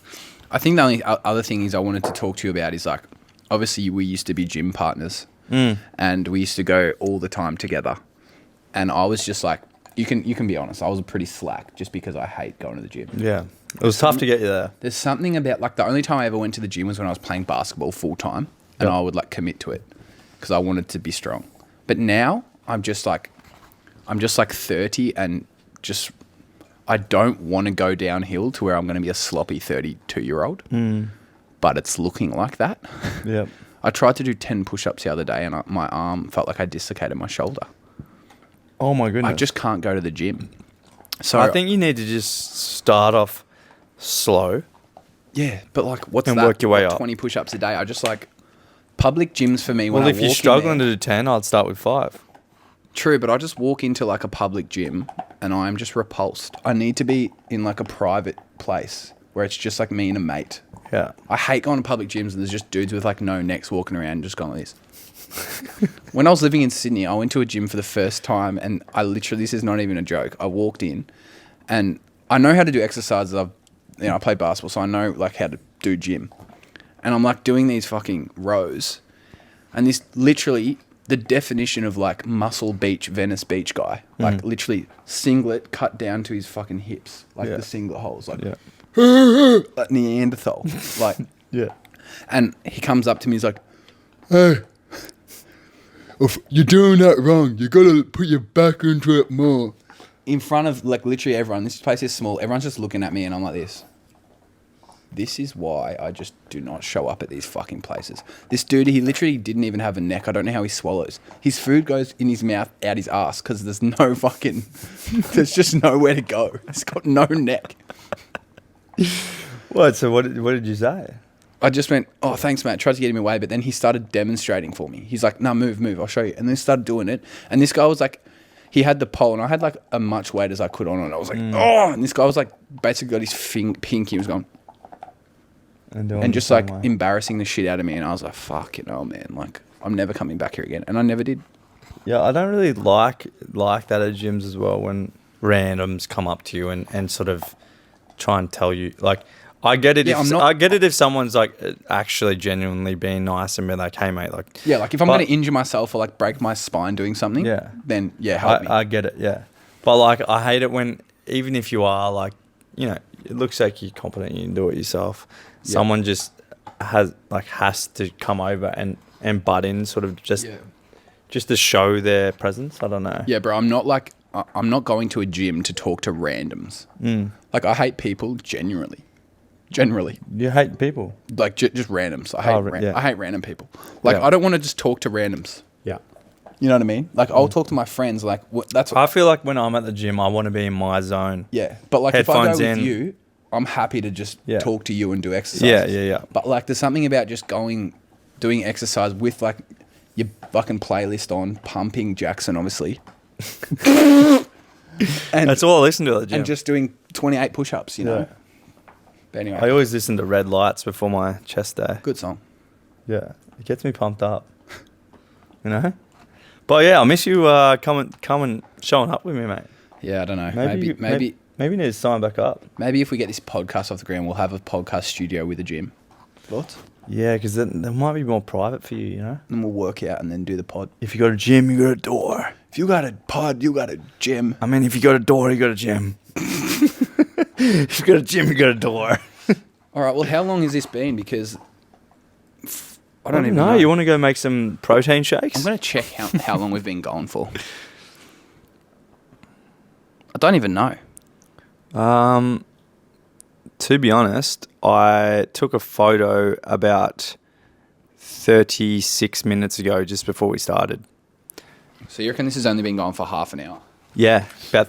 S2: I think the only other thing is I wanted to talk to you about is like, obviously we used to be gym partners and we used to go all the time together. And I was just like, you can be honest, I was pretty slack just because I hate going to the gym.
S1: Yeah. It was tough to get you there.
S2: There's something about like the only time I ever went to the gym was when I was playing basketball full time and I would like commit to it because I wanted to be strong. But now I'm just like 30 and just I don't want to go downhill to where I'm going to be a sloppy 32-year-old. But it's looking like that.
S1: Yeah.
S2: I tried to do 10 push-ups the other day and my arm felt like I dislocated my shoulder.
S1: Oh my goodness.
S2: I just can't go to the gym. So
S1: I think you need to just start off slow.
S2: Yeah, but like what's
S1: and
S2: that?
S1: work your way
S2: like
S1: up.
S2: 20 push-ups a day. I just like public gyms for me.
S1: Well, if you're struggling to do 10, I'd start with 5.
S2: True, but I just walk into like a public gym and I'm just repulsed. I need to be in like a private place where it's just like me and a mate.
S1: Yeah.
S2: I hate going to public gyms and there's just dudes with like no necks walking around just going like this. When I was living in Sydney, I went to a gym for the first time and I literally, this is not even a joke. I walked in and I know how to do exercises. I play basketball, so I know like how to do gym. And I'm like doing these fucking rows and this literally the definition of like muscle beach, Venice Beach guy, like literally singlet cut down to his fucking hips, like the singlet holes, like, like Neanderthal, like, And he comes up to me, he's like, "Hey, you're doing that wrong. You got to put your back into it more." In front of like literally everyone. This place is small. Everyone's just looking at me, and I'm like this. This is why I just do not show up at these fucking places. This dude, he literally didn't even have a neck. I don't know how he swallows. His food goes in his mouth, out his ass, because there's no fucking... there's just nowhere to go. He's got no neck.
S1: What? So what did you say?
S2: I just went, "Oh, thanks, mate." Tried to get him away, but then he started demonstrating for me. He's like, "No, move, I'll show you." And then he started doing it. And this guy was like... He had the pole, and I had like as much weight as I could on it. I was like, "Oh!" And this guy was like, basically got his pinky. He was going... And just like embarrassing the shit out of me. And I was like, "Fuck, man, like I'm never coming back here again." And I never did.
S1: Yeah, I don't really like that at gyms as well when randoms come up to you and sort of try and tell you. Like, I get it.
S2: Yeah,
S1: if,
S2: I'm not-
S1: I get it if someone's like actually genuinely being nice and be like, "Hey, mate," like.
S2: Yeah, like if I'm
S1: But-
S2: going to injure myself or like break my spine doing something,
S1: Yeah.
S2: then help me.
S1: I get it, yeah. But like, I hate it when, even if you are like, you know, it looks like you're competent, you can do it yourself.
S2: Yeah.
S1: Someone just has to come over and butt in, sort of just to show their presence. I don't know.
S2: Yeah, bro, I'm not going to a gym to talk to randoms. Like I hate people generally.
S1: You hate people.
S2: Like just randoms. I hate random people. Like
S1: Yeah.
S2: I don't want to just talk to randoms.
S1: Yeah.
S2: You know what I mean? Like I'll talk to my friends. Like that's what,
S1: I feel like when I'm at the gym, I want to be in my zone.
S2: yeah. But like if I go
S1: Headphones
S2: with
S1: in.
S2: you, I'm happy to just
S1: Yeah.
S2: talk to you and do exercise.
S1: Yeah.
S2: But like there's something about just doing exercise with like your fucking playlist on, pumping Jackson obviously. And
S1: That's all I listen to at the gym.
S2: and just doing 28 push-ups, you know.
S1: Yeah.
S2: But anyway,
S1: I always listen to Red Lights before my chest day.
S2: good song.
S1: Yeah, it gets me pumped up. You know? But yeah, I miss you coming showing up with me, mate.
S2: Yeah, I don't know.
S1: Maybe you need to sign back up.
S2: Maybe if we get this podcast off the ground, we'll have a podcast studio with a gym. Thoughts?
S1: Yeah, because then there might be more private for you, you know?
S2: And we'll work out and then do the pod.
S1: If you got a gym, you got a door.
S2: If you got a pod, you got a gym.
S1: I mean, if you got a door, you got a gym. If you got a gym, you got a door.
S2: All right, well, how long has this been? Because I don't even
S1: know.
S2: know.
S1: You want to go make some protein shakes?
S2: I'm going to check how long we've been going for. I don't even know.
S1: To be honest, I took a photo about 36 minutes ago, just before we started.
S2: So you reckon this has only been going for half an hour?
S1: Yeah, about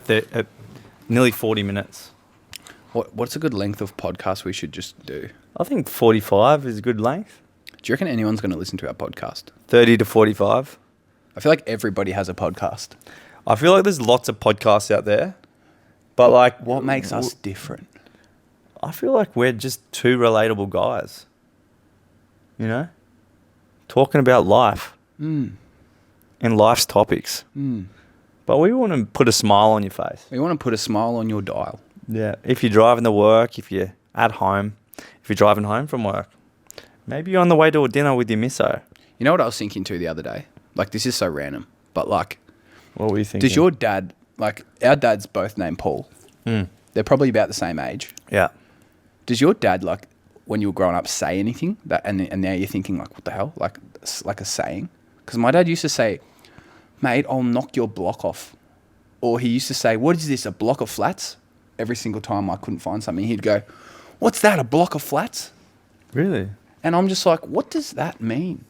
S1: nearly 40 minutes.
S2: What's a good length of podcast we should just do?
S1: I think 45 is a good length.
S2: Do you reckon anyone's going to listen to our podcast?
S1: 30 to 45.
S2: I feel like everybody has a podcast.
S1: I feel like there's lots of podcasts out there, but like,
S2: What makes us different?
S1: I feel like we're just two relatable guys. You know, talking about life and life's topics. But we want to put a smile on your face.
S2: We want to put a smile on your dial.
S1: Yeah. If you're driving to work, if you're at home, if you're driving home from work, maybe you're on the way to a dinner with your misso.
S2: You know what I was thinking too the other day? Like, this is so random, but like,
S1: What were you thinking?
S2: does your dad, like, our dads both named Paul. They're probably about the same age.
S1: Yeah.
S2: Does your dad, like, when you were growing up, say anything that, and now you're thinking, like, what the hell? Like a saying? Because my dad used to say, mate, I'll knock your block off. Or he used to say, what is this, a block of flats? Every single time I couldn't find something, he'd go, what's that, a block of flats?
S1: Really?
S2: And I'm just like, what does that mean?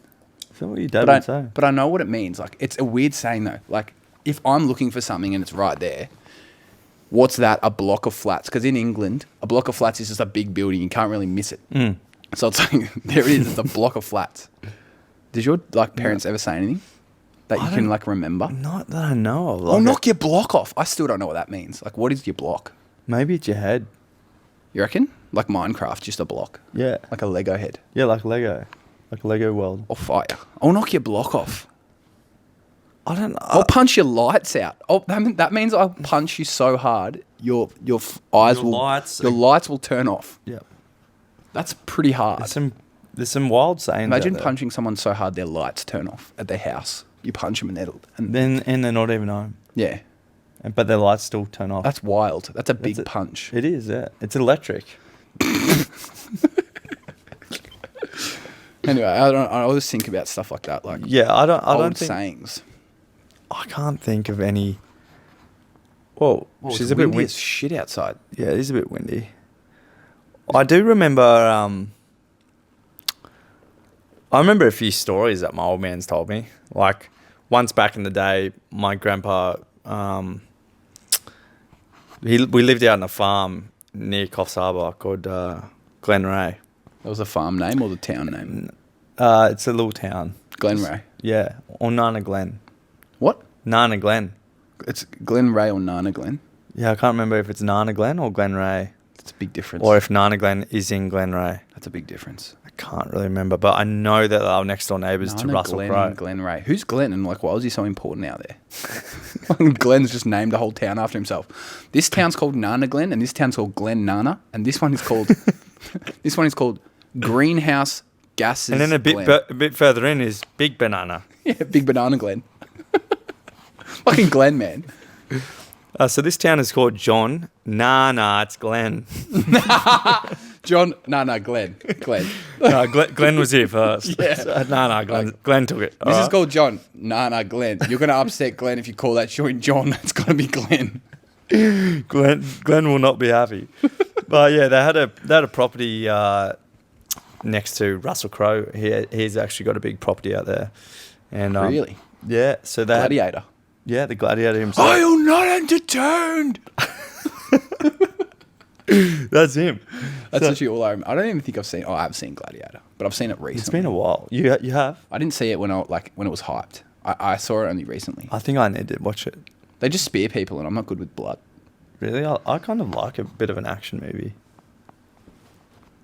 S1: Is that what your dad would say?
S2: But I know what it means. Like, it's a weird saying though. Like, if I'm looking for something and it's right there, what's that? A block of flats? Because in England, a block of flats is just a big building. You can't really miss it. So it's like, there it is. It's a block of flats. Did your like parents ever say anything that you can like remember?
S1: Not that I know of.
S2: Or knock your block off. I still don't know what that means. Like, what is your block?
S1: Maybe it's your head.
S2: You reckon? Like Minecraft, just a block.
S1: Yeah.
S2: Like a Lego head.
S1: Yeah, like Lego. Like Lego World.
S2: Or fire. I'll knock your block off.
S1: I don't know.
S2: I'll punch your lights out. Oh, that means I'll punch you so hard, your eyes
S1: Your
S2: will
S1: lights-
S2: your lights will turn off.
S1: Yeah.
S2: That's pretty hard.
S1: There's some wild sayings.
S2: Imagine
S1: out there.
S2: punching someone so hard their lights turn off at their house. You punch them and
S1: And they're not even home.
S2: yeah,
S1: But their lights still turn off.
S2: that's wild. That's a big punch.
S1: It is, yeah. It's electric.
S2: Anyway, I always think about stuff like that, like
S1: Yeah, I
S2: old
S1: don't think
S2: sayings.
S1: I can't think of any. Whoa,
S2: Well,
S1: she's
S2: it's
S1: a bit
S2: windy
S1: windy.
S2: as shit outside.
S1: Yeah, it is a bit windy. I do remember. I remember a few stories that my old man's told me. Like once back in the day, my grandpa. We lived out on a farm near Coffs Harbour called Glenray.
S2: That was the farm name or the town name?
S1: It's a little town.
S2: Glenray.
S1: Yeah, or Nana Glen.
S2: What?
S1: Nana Glen.
S2: It's Glenray or Nana Glen.
S1: Yeah, I can't remember if it's Nana Glen or Glenray.
S2: That's a big difference.
S1: Or if Nana Glen is in Glenray.
S2: That's a big difference.
S1: I can't really remember, but I know that our next door neighbours to
S2: Nana
S1: Russell
S2: Glen
S1: Crowe.
S2: and Glenray. Who's Glen and like why was he so important out there? Glen's just named the whole town after himself. This town's called Nana Glen and this town's called Glen Nana and this one is called This one is called Greenhouse Gases.
S1: And then a bit further in is Big Banana.
S2: Yeah, Big Banana Glen. Fucking Glen, man.
S1: So this town is called John. Nah, it's Glen.
S2: John, Glen.
S1: No, Glenn was here first.
S2: Yeah.
S1: So, Glenn took it.
S2: This is called John. Glen. You're going to upset Glenn if you call that joint John. It's got to be Glen.
S1: Glenn will not be happy. But yeah, they had a property next to Russell Crowe. He's actually got a big property out there. And
S2: Really?
S1: Yeah. So they
S2: Gladiator.
S1: Yeah, the gladiator himself.
S2: I am not entertained.
S1: That's him.
S2: That's actually all I remember. I don't even think I've seen. Oh, I've seen Gladiator, but I've seen it recently.
S1: It's been a while. You have?
S2: I didn't see it when it was hyped. I saw it only recently.
S1: I think I need to watch it.
S2: They just spear people, and I'm not good with blood.
S1: Really? I kind of like a bit of an action movie.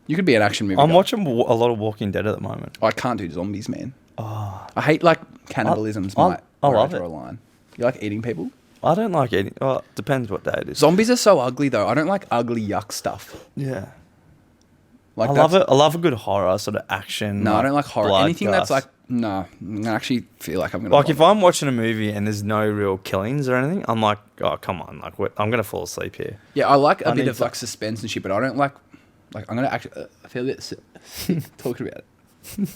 S2: You could be an action movie.
S1: I'm
S2: guy.
S1: watching a lot of Walking Dead at the moment.
S2: I can't do zombies, man.
S1: Oh.
S2: I hate cannibalism's
S1: I love
S2: draw a line. You like eating people?
S1: I don't like eating. Well, it depends what day it is.
S2: Zombies are so ugly, though. I don't like ugly yuck stuff.
S1: Yeah.
S2: Like
S1: I love it. I love a good horror sort of action.
S2: No, I don't like horror.
S1: blood,
S2: Anything that's
S1: guts.
S2: like, no, I actually feel like I'm going to...
S1: Like if I'm watching a movie and there's no real killings or anything, I'm like, oh, come on. Like I'm going to fall asleep here.
S2: Yeah, I like a bit
S1: need
S2: of
S1: to-
S2: like suspense and shit, but I don't like I'm going to actually... I feel a bit sick talking about it.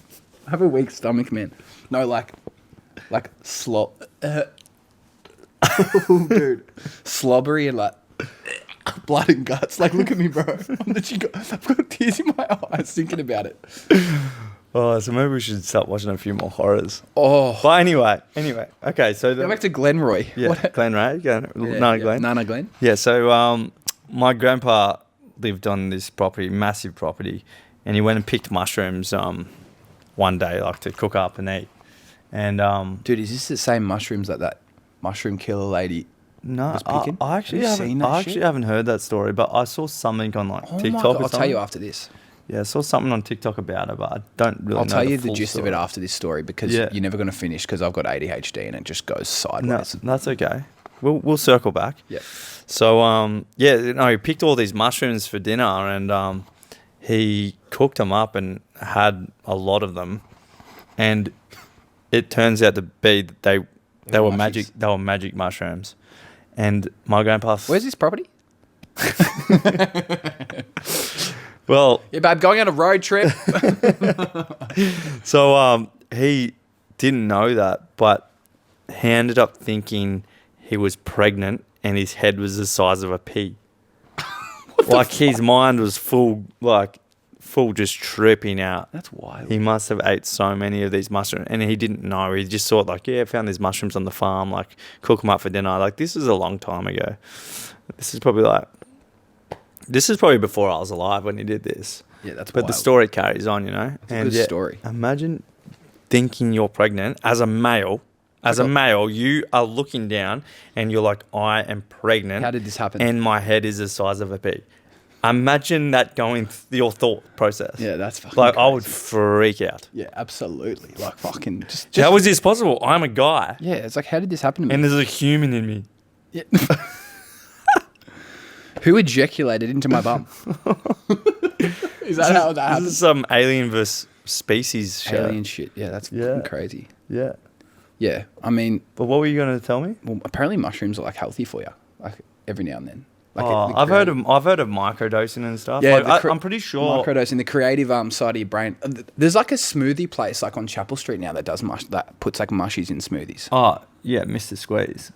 S2: I have a weak stomach, man. No, like slop... oh, dude. Slobbery and like blood and guts. Like, look at me, bro. I've got tears in my eyes thinking about it.
S1: Oh, so maybe we should start watching a few more horrors.
S2: Oh.
S1: But anyway. Okay, so...
S2: Go back to Glenroy.
S1: Yeah, Glen Ray. Nana Glen.
S2: Nana Glen.
S1: Yeah, so my grandpa lived on this property, massive property, and he went and picked mushrooms one day, like to cook up and eat. And
S2: Dude, is this the same mushrooms that mushroom killer lady
S1: no,
S2: was picking?
S1: I actually
S2: Have you seen that shit?
S1: haven't heard that story, but I saw something on like
S2: Oh
S1: TikTok.
S2: my
S1: or
S2: God. I'll
S1: something.
S2: tell you after this.
S1: Yeah, I saw something on TikTok about it, but I don't really know.
S2: I'll tell you the
S1: full
S2: gist
S1: story.
S2: of it after this story because
S1: Yeah.
S2: you're never going to finish because I've got ADHD and it just goes
S1: No,
S2: sideways.
S1: that's okay. We'll circle back.
S2: Yeah.
S1: So he picked all these mushrooms for dinner, and he cooked them up and had a lot of them, and it turns out to be that they were magic. They were magic mushrooms, and my grandpa.
S2: Where's this property?
S1: Well,
S2: Yeah, babe, going on a road trip.
S1: so he didn't know that, but he ended up thinking he was pregnant, and his head was the size of a pea. Like his mind was full just tripping out.
S2: That's wild.
S1: He must have ate so many of these mushrooms, and he didn't know. He just thought I found these mushrooms on the farm, like cook them up for dinner. Like this is a long time ago. This is probably before I was alive when he did this.
S2: Yeah, that's
S1: But
S2: wild.
S1: the story carries on, you know.
S2: It's a good story.
S1: Imagine thinking you're pregnant as a male. As a male, you are looking down and you're like, I am pregnant.
S2: How did this happen?
S1: And my head is the size of a pea. Imagine that going your thought process.
S2: Yeah, that's fucking
S1: like I would
S2: crazy.
S1: freak out.
S2: Yeah, absolutely. Like fucking just
S1: How is this possible? I'm a guy
S2: yeah, it's like how did this happen to me?
S1: and there's a human in me.
S2: Yeah. Who ejaculated into my bum? Is that how that
S1: This
S2: happened?
S1: is some alien versus species show.
S2: Alien shit. Yeah, that's
S1: Yeah.
S2: fucking crazy.
S1: Yeah.
S2: Yeah, I mean,
S1: But what were you going to tell me?
S2: well, apparently mushrooms are like healthy for you, like every now and then. Like
S1: I've heard of microdosing and stuff.
S2: Yeah,
S1: Like, I'm pretty sure.
S2: microdosing the creative side of your brain. There's like a smoothie place like on Chapel Street now that does that puts like mushies in smoothies.
S1: Oh yeah, Mr. Squeeze.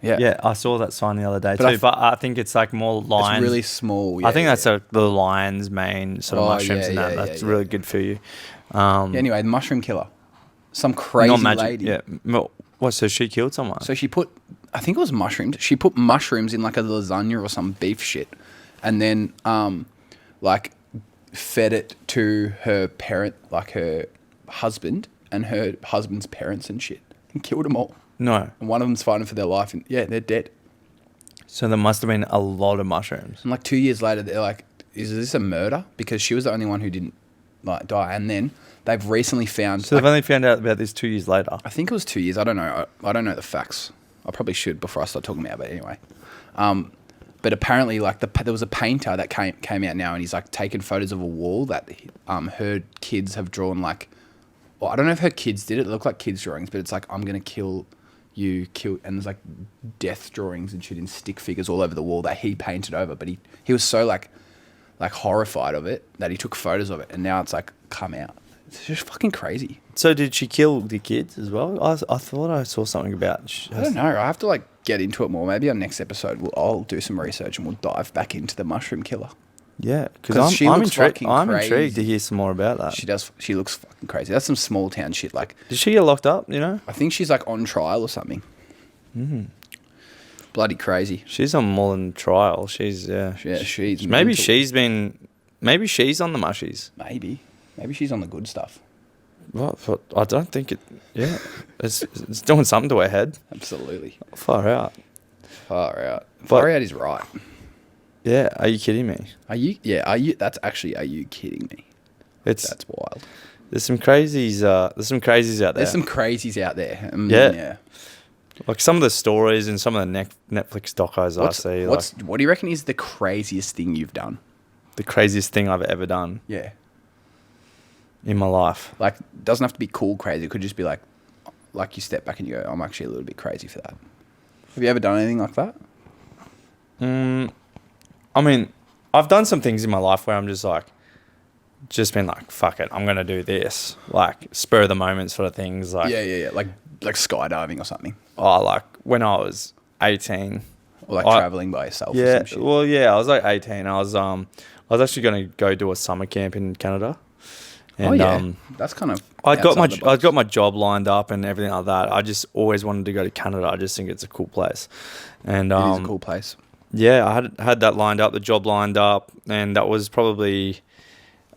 S2: Yeah,
S1: Yeah, I saw that sign the other day
S2: But
S1: too. But I think it's like more lions.
S2: it's really small. Yeah,
S1: I think
S2: yeah,
S1: that's the lion's main sort of
S2: Oh,
S1: mushrooms
S2: yeah,
S1: and that.
S2: yeah,
S1: That's
S2: yeah,
S1: really
S2: yeah.
S1: good for you.
S2: Yeah, anyway, the mushroom killer, some crazy
S1: Not magic.
S2: lady.
S1: Yeah. What? So she killed someone?
S2: So she put, I think it was mushrooms. She put mushrooms in like a lasagna or some beef shit, and then like fed it to her parent, like her husband and her husband's parents and shit, and killed them all.
S1: No.
S2: And one of them's fighting for their life, and yeah, they're dead.
S1: So there must have been a lot of mushrooms.
S2: And like 2 years later, they're like, "Is this a murder?" Because she was the only one who didn't like die. And then they've recently found.
S1: So they've only found out about this 2 years later.
S2: I think it was 2 years. I don't know. I don't know the facts. I probably should before I start talking about it. But anyway, But apparently, like there was a painter that came out now, and he's like taken photos of a wall that her kids have drawn. Like, well, I don't know if her kids did it. It looked like kids drawings, but it's like, I'm gonna kill you, and there's like death drawings and shit in stick figures all over the wall that he painted over. But he was so like horrified of it that he took photos of it, and now it's like come out. It's just fucking crazy.
S1: So did she kill the kids as well? I thought I saw something about.
S2: I don't know. I have to like get into it more. Maybe on next episode I'll do some research and we'll dive back into the mushroom killer.
S1: Yeah, because I'm intrigued. I'm intrigued to hear some more about that.
S2: She does. She looks fucking crazy. That's some small town shit. Like,
S1: did she get locked up? You know,
S2: I think she's like on trial or something. Bloody crazy.
S1: She's on more than trial. She's
S2: she's
S1: maybe she's on the mushies.
S2: Maybe she's on the good stuff.
S1: Well, I don't think it. Yeah, it's doing something to her head.
S2: Absolutely.
S1: Far out.
S2: Far out is right.
S1: Yeah, are you kidding me?
S2: Are you? Yeah, are you? That's actually. Are you kidding me? That's wild.
S1: There's some crazies. There's some crazies out there.
S2: There's some crazies out there.
S1: Yeah. Like some of the stories and some of the Netflix docos I see.
S2: What do you reckon is the craziest thing you've done?
S1: The craziest thing I've ever done.
S2: Yeah.
S1: In my life.
S2: Like, it doesn't have to be cool crazy. It could just be like you step back and you go, I'm actually a little bit crazy for that. Have you ever done anything like that?
S1: I mean, I've done some things in my life where I'm just been like, fuck it, I'm going to do this. Like, spur of the moment sort of things. Like,
S2: yeah. Like skydiving or something.
S1: Oh, like when I was 18.
S2: Or like traveling by yourself or some shit.
S1: Well, yeah, I was like 18. I was actually going to go do a summer camp in Canada. And,
S2: that's kind of.
S1: I got my job lined up and everything like that. I just always wanted to go to Canada. I just think it's a cool place, and
S2: it is a cool place.
S1: Yeah, I had that lined up, the job lined up, and that was probably.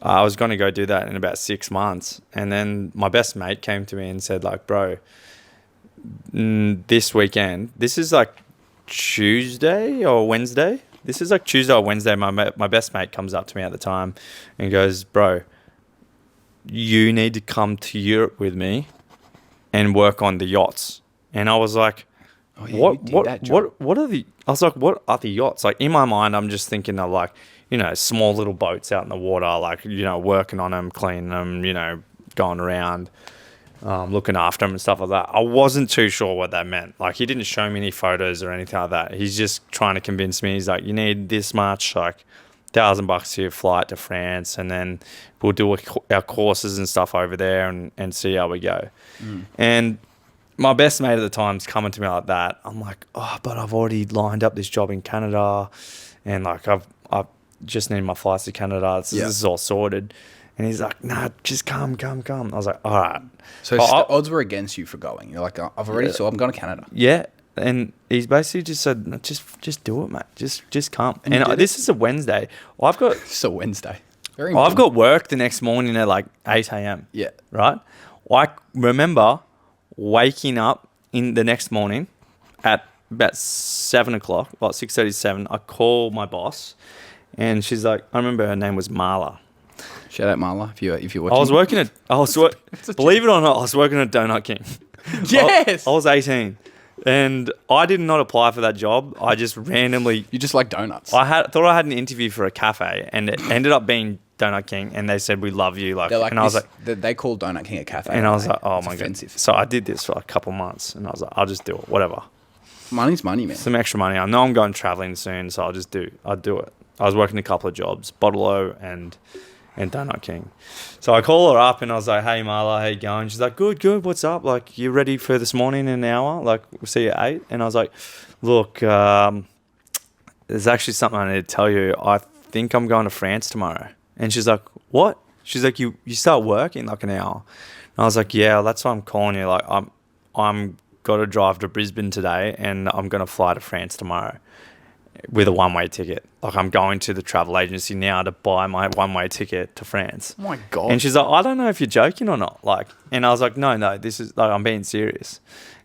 S1: I was going to go do that in about 6 months, and then my best mate came to me and said, like, bro, this weekend. This is like Tuesday or Wednesday. This is like Tuesday or Wednesday. My best mate comes up to me at the time and goes, bro, you need to come to Europe with me and work on the yachts. And I was like, what are the, I was like, what are the yachts? Like in my mind, I'm just thinking of like, you know, small little boats out in the water, like, you know, working on them, cleaning them, you know, going around, looking after them and stuff like that. I wasn't too sure what that meant. Like he didn't show me any photos or anything like that. He's just trying to convince me. He's like, you need this much, like, $1,000 to your flight to France, and then we'll do our courses and stuff over there and see how we go. And my best mate at the time's coming to me like that. I'm like, oh, but I've already lined up this job in Canada, and like I've just need my flights to Canada. This is all sorted. And he's like, nah, just come. I was like, all right.
S2: So odds were against you for going. You're like, I've already I'm going to Canada.
S1: Yeah. And he's basically just said, no, just do it, mate. Just come. And this is a Wednesday.
S2: It's a Wednesday.
S1: I've got work the next morning at like 8 a.m.
S2: Yeah.
S1: Right? I remember waking up in the next morning at about 7 o'clock, about 6:37. I call my boss, and she's like, I remember her name was Marla.
S2: Shout out Marla if you're watching.
S1: Believe it or not, I was working at Donut King.
S2: Yes.
S1: I was 18. And I did not apply for that job. I just randomly...
S2: You just like donuts.
S1: Thought I had an interview for a cafe, and it ended up being Donut King, and they said, we love you. Like, and I was like...
S2: They call Donut King a cafe.
S1: And I was like, oh my God. So I did this for a couple months, and I was like, I'll just do it, whatever.
S2: Money's money, man.
S1: Some extra money. I know I'm going traveling soon, so I'll do it. I was working a couple of jobs, Bottle-O and Donut King. So I call her up and I was like, hey Marla, how you going? She's like, good, what's up? Like, you ready for this morning in an hour? Like, we'll see you at 8. And I was like, look, there's actually something I need to tell you. I think I'm going to France tomorrow. And she's like, what? She's like, you start work in like an hour. And I was like, yeah, that's why I'm calling you. Like, I'm got to drive to Brisbane today, and I'm going to fly to France tomorrow with a one-way ticket. Like, I'm going to the travel agency now to buy my one-way ticket to France.
S2: Oh my God.
S1: And she's like, I don't know if you're joking or not. Like, and I was like, no, this is like, I'm being serious.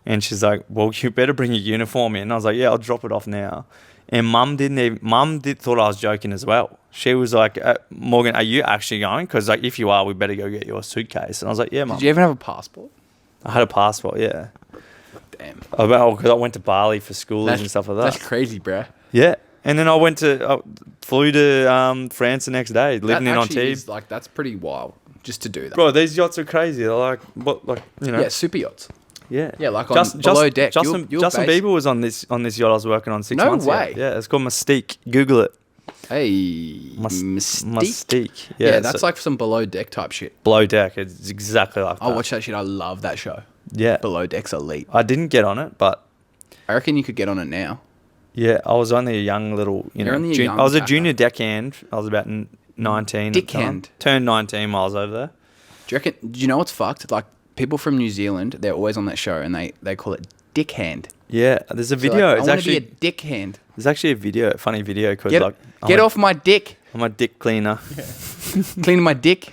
S1: And she's like, well, you better bring your uniform in. And I was like, yeah, I'll drop it off now. And mum thought I was joking as well. She was like, Morgan, are you actually going? Because like, if you are, we better go get your suitcase. And I was like, yeah, mum.
S2: Did you even have a passport?
S1: I had a passport, yeah.
S2: Damn.
S1: Because I went to Bali for schoolies and stuff like that.
S2: That's crazy, bro.
S1: Yeah. And then flew to France the next day, living in Antibes.
S2: Like, that's pretty wild just to do that.
S1: Bro, these yachts are crazy. They're like,
S2: Yeah, super yachts.
S1: Yeah.
S2: Yeah, like below deck.
S1: Justin Bieber was on this yacht I was working on 6 months ago.
S2: No way.
S1: Yeah, it's called Mystique. Google it.
S2: Hey, Mystique.
S1: Mystique.
S2: Yeah, that's like some below deck type shit.
S1: Below deck. It's exactly like that.
S2: I'll watch that shit. I love that show.
S1: Yeah.
S2: Below deck's elite.
S1: I didn't get on it, but...
S2: I reckon you could get on it now.
S1: Yeah, I was only a young little, I was a junior deckhand. I was about 19.
S2: Deckhand.
S1: Turned 19 while I was over there.
S2: Do you know what's fucked? Like, people from New Zealand, they're always on that show and they call it dickhand.
S1: Yeah, there's a video.
S2: So, like,
S1: it's
S2: I want
S1: actually
S2: to be a dickhand.
S1: There's actually a funny video called
S2: Get off my dick.
S1: I'm a dick cleaner.
S2: Cleaning my dick.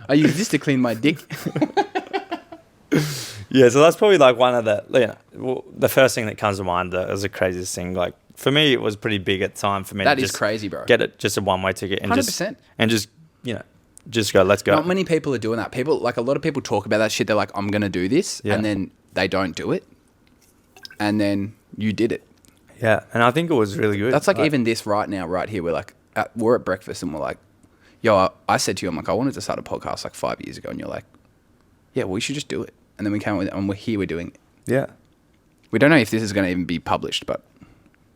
S2: I use this to clean my dick.
S1: Yeah, so that's probably like one of the first thing that comes to mind as the craziest thing. Like, for me, it was pretty big at the time for me.
S2: That is crazy, bro.
S1: Get it, just a one-way ticket and
S2: 100%.
S1: just go, let's go.
S2: Not many people are doing that. A lot of people talk about that shit. They're like, I'm going to do this.
S1: Yeah.
S2: And then they don't do it. And then you did it.
S1: Yeah, and I think it was really good.
S2: That's like even this right now, right here. We're like, we're at breakfast and we're like, yo, I said to you, I'm like, I wanted to start a podcast like 5 years ago. And you're like, yeah, well, we should just do it. And then we came up with it and we're doing it.
S1: Yeah.
S2: We don't know if this is going to even be published, but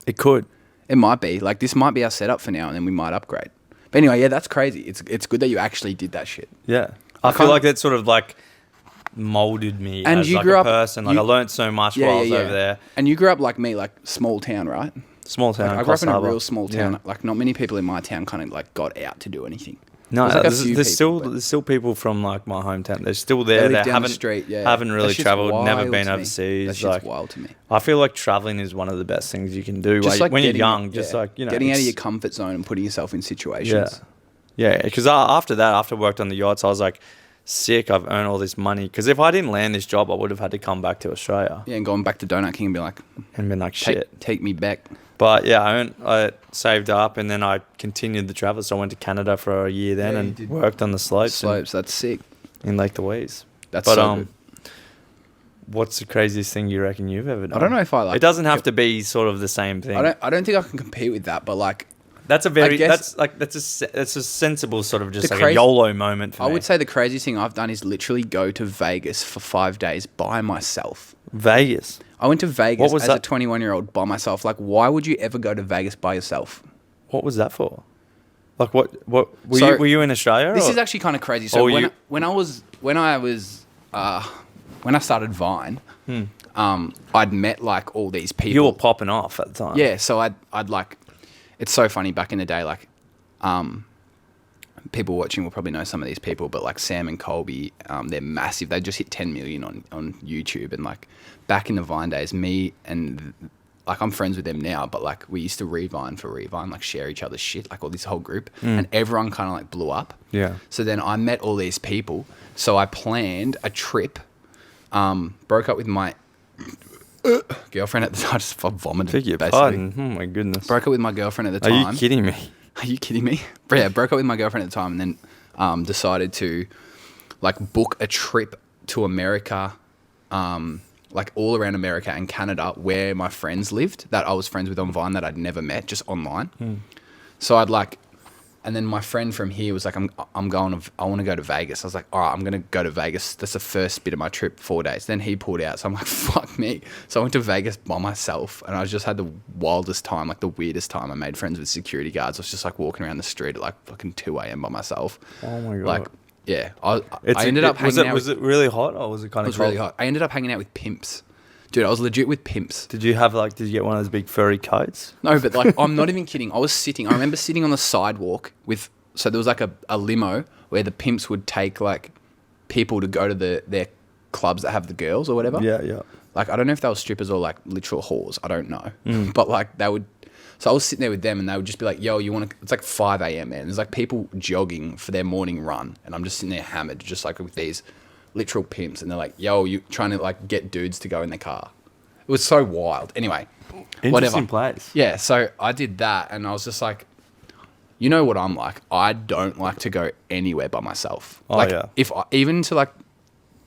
S1: it could.
S2: It might be. Like, this might be our setup for now and then we might upgrade. But anyway, yeah, that's crazy. It's good that you actually did that shit.
S1: Yeah. I feel like that sort of like molded me as like a person. Like, I learned so much while I was over there.
S2: And you grew up like me, like small town, right?
S1: Small town.
S2: Like, I grew up in a real small town. Yeah. Like, not many people in my town kind of like got out to do anything.
S1: No, there's still people from like my hometown. They're still there. They
S2: down the street. Yeah,
S1: haven't really travelled. Never been overseas.
S2: That shit's wild to me.
S1: I feel like travelling is one of the best things you can do.
S2: Just like
S1: when you're young,
S2: getting out of your comfort zone and putting yourself in situations.
S1: Yeah, because after I worked on the yachts, I was like, sick. I've earned all this money. Because if I didn't land this job, I would have had to come back to Australia.
S2: Yeah, and going back to Donut King and be like,
S1: shit,
S2: take me back.
S1: But yeah, I saved up and then I continued the travel. So I went to Canada for a year then and worked on the slopes.
S2: That's sick.
S1: In Lake Louise.
S2: That's so good.
S1: What's the craziest thing you reckon you've ever done?
S2: I don't know if I like.
S1: It doesn't have to be sort of the same thing.
S2: I don't think I can compete with that, but like.
S1: That's a sensible sort of just like a YOLO moment for me.
S2: I would say the craziest thing I've done is literally go to Vegas for 5 days by myself.
S1: Vegas?
S2: I went to Vegas as a 21-year-old by myself. Like, why would you ever go to Vegas by yourself?
S1: What was that for? Like, were you in Australia?
S2: This is actually kind of crazy. So when I started Vine, I'd met like all these people.
S1: You were popping off at the time.
S2: Yeah, so I'd like. It's so funny back in the day, like, people watching will probably know some of these people, but like Sam and Colby, they're massive. They just hit 10 million on YouTube. And like back in the Vine days, me and like I'm friends with them now, but like we used to Revine, like share each other's shit, like all this whole group, and everyone kind of like blew up.
S1: Yeah.
S2: So then I met all these people. So I planned a trip, broke up with my girlfriend at the time. I just vomited.
S1: Beg your pardon. Oh my goodness.
S2: Broke up with my girlfriend at the time.
S1: Are you kidding me?
S2: Are you kidding me? Yeah, broke up with my girlfriend at the time and then decided to like book a trip to America, like all around America and Canada where my friends lived that I was friends with on Vine that I'd never met, just online. So I'd like, and then my friend from here was like, I want to go to Vegas. I was like, all right, I'm going to go to Vegas. That's the first bit of my trip, 4 days. Then he pulled out. So I'm like, fuck me. So I went to Vegas by myself and I just had the wildest time, like the weirdest time. I made friends with security guards. I was just like walking around the street at like fucking 2 a.m. by myself.
S1: Oh my God.
S2: Like, yeah. I ended up hanging out.
S1: Was it really hot or was it kind of cold?
S2: It was really hot. I ended up hanging out with pimps. Dude, I was legit with pimps.
S1: Did you get one of those big furry coats?
S2: No, but like, I'm not even kidding. I remember sitting on the sidewalk so there was like a limo where the pimps would take like people to go to their clubs that have the girls or whatever.
S1: Yeah, yeah.
S2: Like, I don't know if they were strippers or like literal whores. I don't know. But like so I was sitting there with them and they would just be like, yo, it's like 5 a.m. man. There's like people jogging for their morning run. And I'm just sitting there hammered, just like with these literal pimps, and they're like, yo, you trying to like get dudes to go in their car. It was so wild. Anyway,
S1: interesting place.
S2: Yeah, so I did that and I was just like, you know what I'm like? I don't like to go anywhere by myself.
S1: Oh,
S2: like,
S1: yeah.
S2: even to like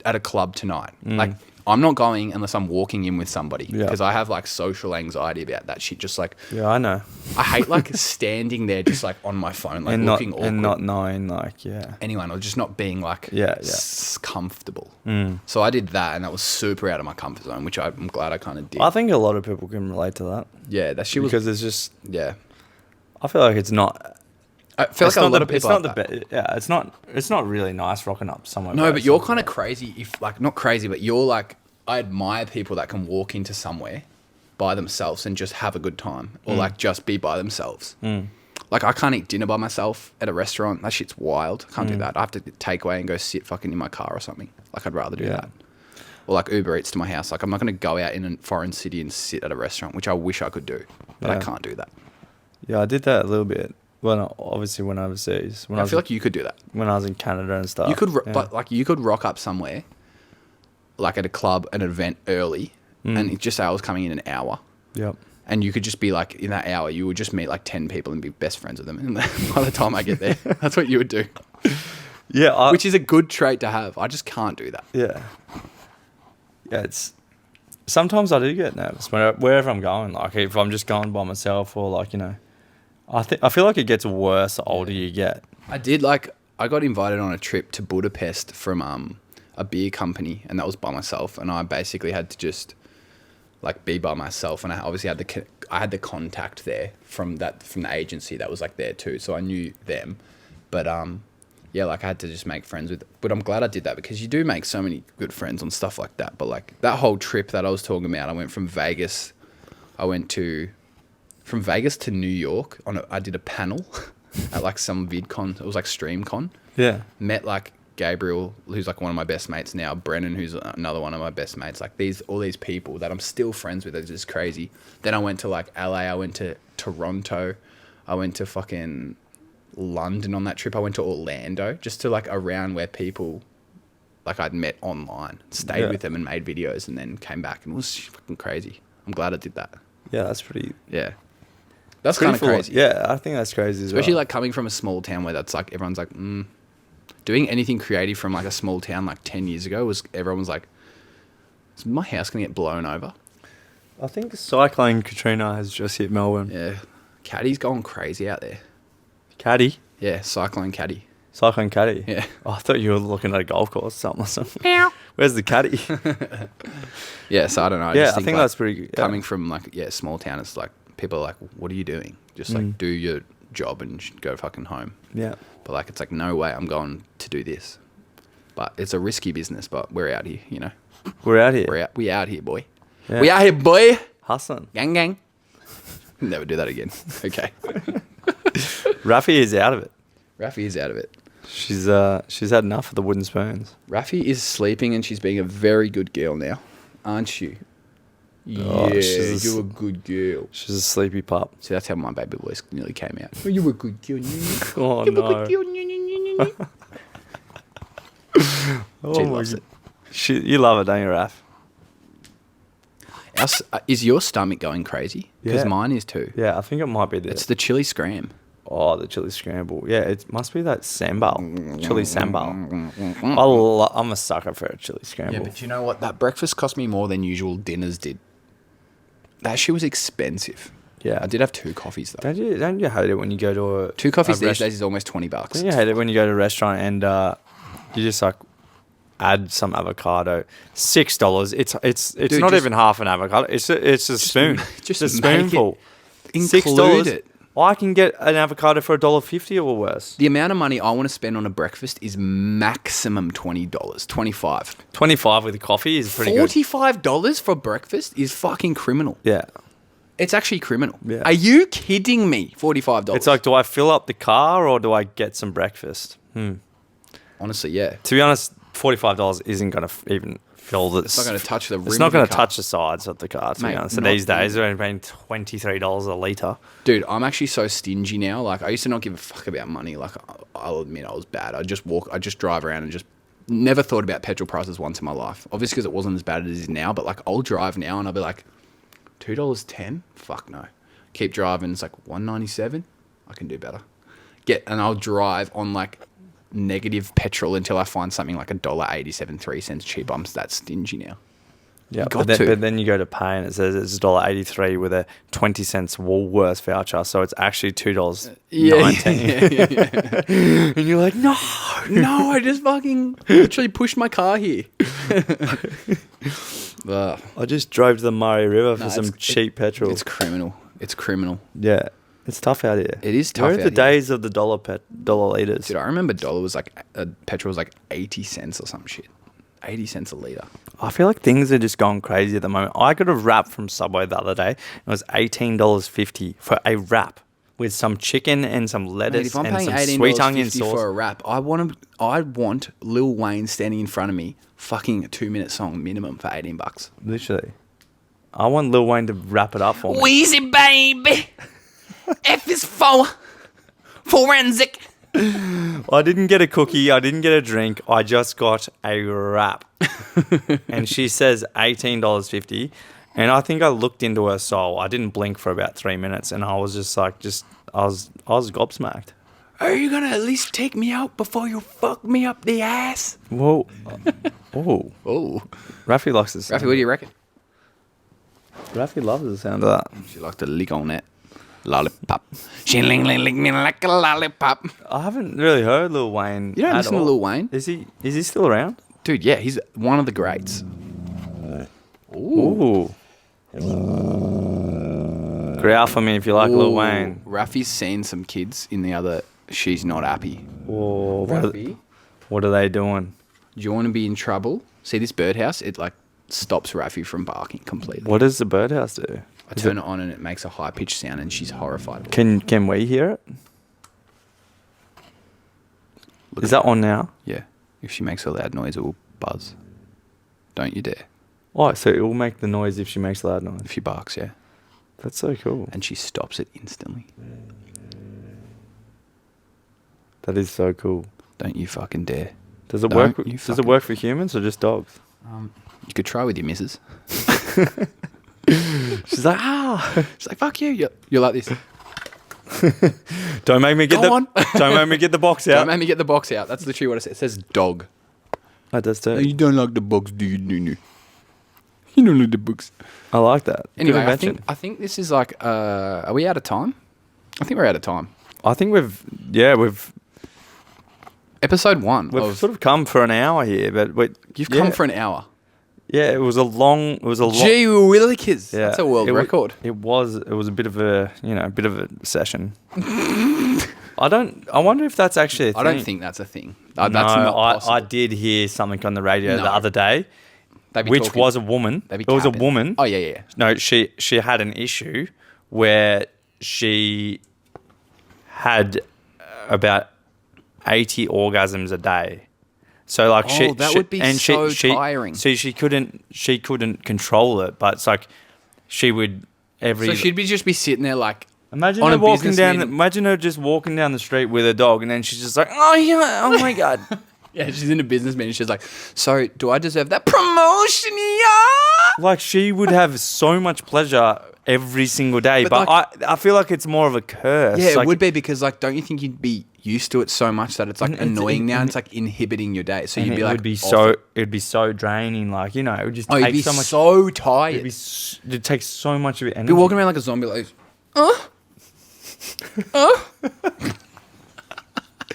S2: at a club tonight. Like, I'm not going unless I'm walking in with somebody
S1: Yeah.
S2: because I have like social anxiety about that shit. Just like
S1: Yeah, I know.
S2: I hate like standing there just like on my phone, like
S1: And
S2: looking
S1: not
S2: awkward.
S1: and not knowing like
S2: Anyone or just not being like
S1: Yeah.
S2: comfortable. So I did that, and that was super out of my comfort zone, which I'm glad I kind of did.
S1: I think a lot of people can relate to that
S2: Yeah, that shit was
S1: because it's just.
S2: yeah.
S1: I feel like it's not.
S2: I feel
S1: It's
S2: like a
S1: not
S2: lot
S1: the,
S2: of people
S1: it's not
S2: have
S1: the
S2: that.
S1: best. Yeah, it's not. It's not really nice rocking up somewhere.
S2: No,
S1: by
S2: but you're
S1: yourself.
S2: kind of crazy. If like not crazy, but you're like I admire people that can walk into somewhere by themselves and just have a good time, or like just be by themselves. Like I can't eat dinner by myself at a restaurant. That shit's wild. I can't do that. I have to take away and go sit fucking in my car or something. Like I'd rather do that. Or like Uber Eats to my house. Like I'm not going to go out in a foreign city and sit at a restaurant, which I wish I could do, but I can't do that.
S1: Yeah, I did that a little bit. Well, obviously when overseas. When
S2: I feel like you could do that.
S1: when I was in Canada and stuff.
S2: You could, but like you could rock up somewhere, like at a club, an event early, and it just say I was coming in an hour,
S1: Yep.
S2: and you could just be like in that hour, you would just meet like 10 people and be best friends with them. And by the time I get there, that's what you would do,
S1: Yeah.
S2: which is a good trait to have. I just can't do that.
S1: Yeah. Yeah, it's sometimes I do get nervous wherever I'm going. Like if I'm just going by myself or like I feel like it gets worse the older you get.
S2: I got invited on a trip to Budapest from a beer company, and that was by myself, and I basically had to just like be by myself, and I obviously had the contact there from the agency that was like there too, so I knew them, but yeah, like I had to just make friends with. But I'm glad I did that because you do make so many good friends on stuff like that. But like that whole trip that I was talking about, I went from Vegas to New York I did a panel at like some VidCon. It was like StreamCon.
S1: Yeah.
S2: Met like Gabriel, who's like one of my best mates now, Brennan, who's another one of my best mates. Like all these people that I'm still friends with. It's just crazy. Then I went to like LA. I went to Toronto. I went to fucking London on that trip. I went to Orlando, just to like around where people like I'd met online, stayed with them and made videos, and then came back, and it was fucking crazy. I'm glad I did that.
S1: Yeah, that's pretty.
S2: Yeah, that's kind of crazy.
S1: Yeah, I think that's crazy as
S2: Especially
S1: well.
S2: like coming from a small town where that's like everyone's like doing anything creative from like a small town like 10 years ago everyone was like, is my house gonna get blown over?
S1: I think Cyclone Katrina has just hit Melbourne.
S2: Yeah, Caddy's going crazy out there.
S1: Caddy?
S2: Yeah, Cyclone Caddy.
S1: Cyclone Caddy?
S2: Yeah.
S1: Oh, I thought you were looking at a golf course or something. Where's the caddy?
S2: Yeah, so I don't know.
S1: I think
S2: like,
S1: that's pretty good. Yeah.
S2: Coming from like, small town, it's like people are like, what are you doing? Just like do your job and go fucking home.
S1: Yeah.
S2: But like, it's like, no way I'm going to do this. But it's a risky business, but we're out here, you know.
S1: We're out here.
S2: We out here, boy.
S1: Yeah.
S2: We out here, boy.
S1: Hustling.
S2: Gang, gang. Never do that again. Okay.
S1: Rafi is out of it.
S2: Rafi is out of it.
S1: She's had enough of the wooden spoons.
S2: Rafi is sleeping and she's being a very good girl now, aren't you?
S1: Oh,
S2: Yeah,
S1: she's
S2: you're a good girl.
S1: She's a sleepy pup.
S2: See, that's how my baby voice nearly came out. Oh, you were a good girl.
S1: Oh,
S2: You were
S1: no.
S2: a good girl.
S1: Oh,
S2: She
S1: my
S2: loves
S1: God.
S2: it.
S1: You love it, don't you, Raf?
S2: Is your stomach going crazy? Because
S1: Yeah.
S2: mine is too.
S1: Yeah, I think it might be
S2: It's the chili scram.
S1: the chili scramble. Yeah, it must be that sambal. Chili sambal. I'm a sucker for a chili scramble.
S2: Yeah, but you know what? That breakfast cost me more than usual dinners did. That shit was expensive.
S1: Yeah.
S2: I did have 2 coffees though.
S1: Don't you hate it when you go to a
S2: 2 coffees
S1: a
S2: these days is almost $20.
S1: Don't you hate it when you go to a restaurant and you just like add some avocado? $6. It's
S2: Dude,
S1: not
S2: just-
S1: even half an avocado. It's a spoon.
S2: just
S1: a
S2: make
S1: spoonful.
S2: it. Include
S1: $6.
S2: it.
S1: I can get an avocado for $1.50 or worse.
S2: The amount of money I want to spend on a breakfast is maximum $20, $25.
S1: 25 with a coffee is pretty good.
S2: $45 for breakfast is fucking criminal.
S1: Yeah.
S2: It's actually criminal.
S1: Yeah.
S2: Are you kidding me? $45.
S1: It's like, do I fill up the car or do I get some breakfast?
S2: Honestly, yeah.
S1: To be honest, $45 isn't going to even fill the...
S2: It's not going to touch the rim.
S1: It's not
S2: going
S1: to touch the sides of the car, to be
S2: Mate,
S1: honest. So
S2: not
S1: these days, they're only paying $23 a litre.
S2: Dude, I'm actually so stingy now. Like, I used to not give a fuck about money. Like, I'll admit I was bad. I just drive around and just never thought about petrol prices once in my life. Obviously, because it wasn't as bad as it is now. But, like, I'll drive now and I'll be like, $2.10? Fuck no. Keep driving. It's like $1.97. I can do better. And I'll drive on, like, negative petrol until I find something like $1.87, 3 cents cheap. I'm that stingy now.
S1: Yeah,
S2: got
S1: but then you go to pay and it says it's $1.83 with a 20 cents Woolworths voucher, so it's actually $2.19.
S2: Yeah.
S1: And you're like, no,
S2: No, I just fucking literally pushed my car here.
S1: I just drove to the Murray River for some
S2: it's-
S1: cheap petrol.
S2: It's criminal. It's criminal.
S1: Yeah, it's tough out here.
S2: It is tough
S1: Where are
S2: out
S1: the
S2: here.
S1: days of the dollar liters?
S2: Dude, I remember dollar was like petrol was like 80 cents or some shit. 80 cents a litre.
S1: I feel like things are just going crazy at the moment. I got a wrap from Subway the other day. It was $18.50 for a wrap with some chicken and some
S2: Mate,
S1: lettuce
S2: if I'm
S1: and
S2: paying
S1: some sweet onion
S2: $18.50
S1: sauce.
S2: for a wrap, I want Lil Wayne standing in front of me, fucking a 2-minute song minimum for $18.
S1: Literally. I want Lil Wayne to wrap it up for me.
S2: Wheezy baby, F is for forensic.
S1: I didn't get a cookie. I didn't get a drink. I just got a wrap. And she says $18.50. And I think I looked into her soul. I didn't blink for about 3 minutes. And I was just like, I was gobsmacked.
S2: Are you gonna at least take me out before you fuck me up the ass?
S1: Whoa. Oh.
S2: Oh,
S1: Rafi likes the sound.
S2: Rafi, what do you reckon?
S1: Rafi loves the sound of that.
S2: She liked to lick on that lollipop. She lick me like a lollipop.
S1: I haven't really heard Lil Wayne.
S2: You don't
S1: at
S2: listen to
S1: all.
S2: Lil Wayne?
S1: Is he still around?
S2: Dude, yeah, he's one of the greats.
S1: Ooh. Growl for me if you like Lil Wayne.
S2: Rafi's seen some kids in the other She's Not Happy.
S1: Whoa,
S2: Rafi,
S1: what are they doing?
S2: do you want to be in trouble? See this birdhouse? It like stops Rafi from barking completely.
S1: What does the birdhouse do?
S2: I turn it on and it makes a high pitched sound and she's horrified.
S1: Can we hear it? Is that on now?
S2: Yeah. If she makes a loud noise, it will buzz. Don't you dare.
S1: Oh, so it will make the noise if she makes a loud noise.
S2: If she barks, yeah.
S1: That's so cool.
S2: And she stops it instantly.
S1: That is so cool.
S2: Don't you fucking dare.
S1: Does it
S2: Don't
S1: work?
S2: you
S1: Does it
S2: fucking-
S1: work for humans or just dogs?
S2: You could try with your missus.
S1: She's like, ah.
S2: She's like, fuck you. You're like this.
S1: Don't make me get
S2: Go on.
S1: Don't make me get the box
S2: Don't
S1: out.
S2: make me get the box out. That's literally what it says. It says dog.
S1: That does too.
S2: You don't like the box, do you? No. You don't like the books.
S1: I like that. Good
S2: Anyway,
S1: invention.
S2: I think this is like, are we out of time? I think we're out of time.
S1: I think we've
S2: Episode 1.
S1: sort of come for an hour here, but
S2: You've come for an hour.
S1: Yeah, it was a long.
S2: Gee willikers.
S1: Yeah,
S2: That's a world record.
S1: It was a bit of a session. I wonder if that's actually a thing.
S2: I don't think that's a thing.
S1: No,
S2: That's not possible.
S1: I did hear something on the radio
S2: No.
S1: the other day,
S2: They'd be
S1: which
S2: talking-
S1: was a woman.
S2: they'd be
S1: It was a
S2: capping.
S1: woman.
S2: Oh, yeah.
S1: No, she had an issue where she had about 80 orgasms a day. So like
S2: that would be so tiring.
S1: So she couldn't control it, but it's like she would every.
S2: So she'd just be sitting there like,
S1: Imagine
S2: on
S1: her
S2: a
S1: walking
S2: business
S1: down.
S2: meeting.
S1: Imagine her just walking down the street with her dog, and then she's just like, "Oh yeah, oh my god."
S2: yeah, she's in a business meeting. She's like, so do I deserve that promotion, yeah?
S1: Like she would have so much pleasure every single day, but I feel like it's more of a curse.
S2: Yeah, it
S1: Like,
S2: would be because like, don't you think you'd be used to it so much that it's like
S1: it's-
S2: annoying now? And it's like inhibiting your day. So
S1: and
S2: you'd be
S1: it
S2: like,
S1: would be
S2: off
S1: so
S2: it.
S1: it'd be so draining. Like it would just
S2: Oh,
S1: take
S2: you'd be
S1: so much.
S2: so tired.
S1: It'd take so much of it.
S2: Be walking around like a zombie, like,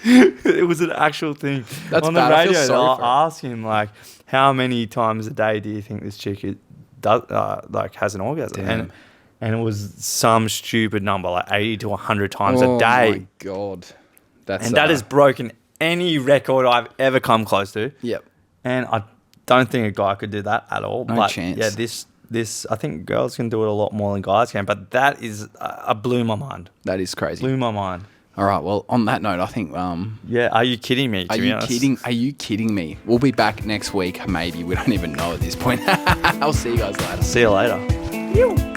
S1: It was an actual thing.
S2: That's
S1: on the
S2: bad. I feel
S1: radio.
S2: sorry for her.
S1: I asked him like, how many times a day do you think this chick does has an orgasm?
S2: Damn.
S1: And it was some stupid number, like 80 to 100 times
S2: oh
S1: a day.
S2: my god, that's
S1: And that has broken any record I've ever come close to.
S2: Yep.
S1: And I don't think a guy could do that at all.
S2: No
S1: but
S2: chance.
S1: Yeah, this I think girls can do it a lot more than guys can. But that is blew my mind.
S2: That is crazy.
S1: Blew my mind.
S2: All right. Well, on that note, I think.
S1: Yeah. Are you kidding me?
S2: Are you kidding? Are you kidding me? We'll be back next week. Maybe we don't even know at this point. I'll see you guys later.
S1: See you later.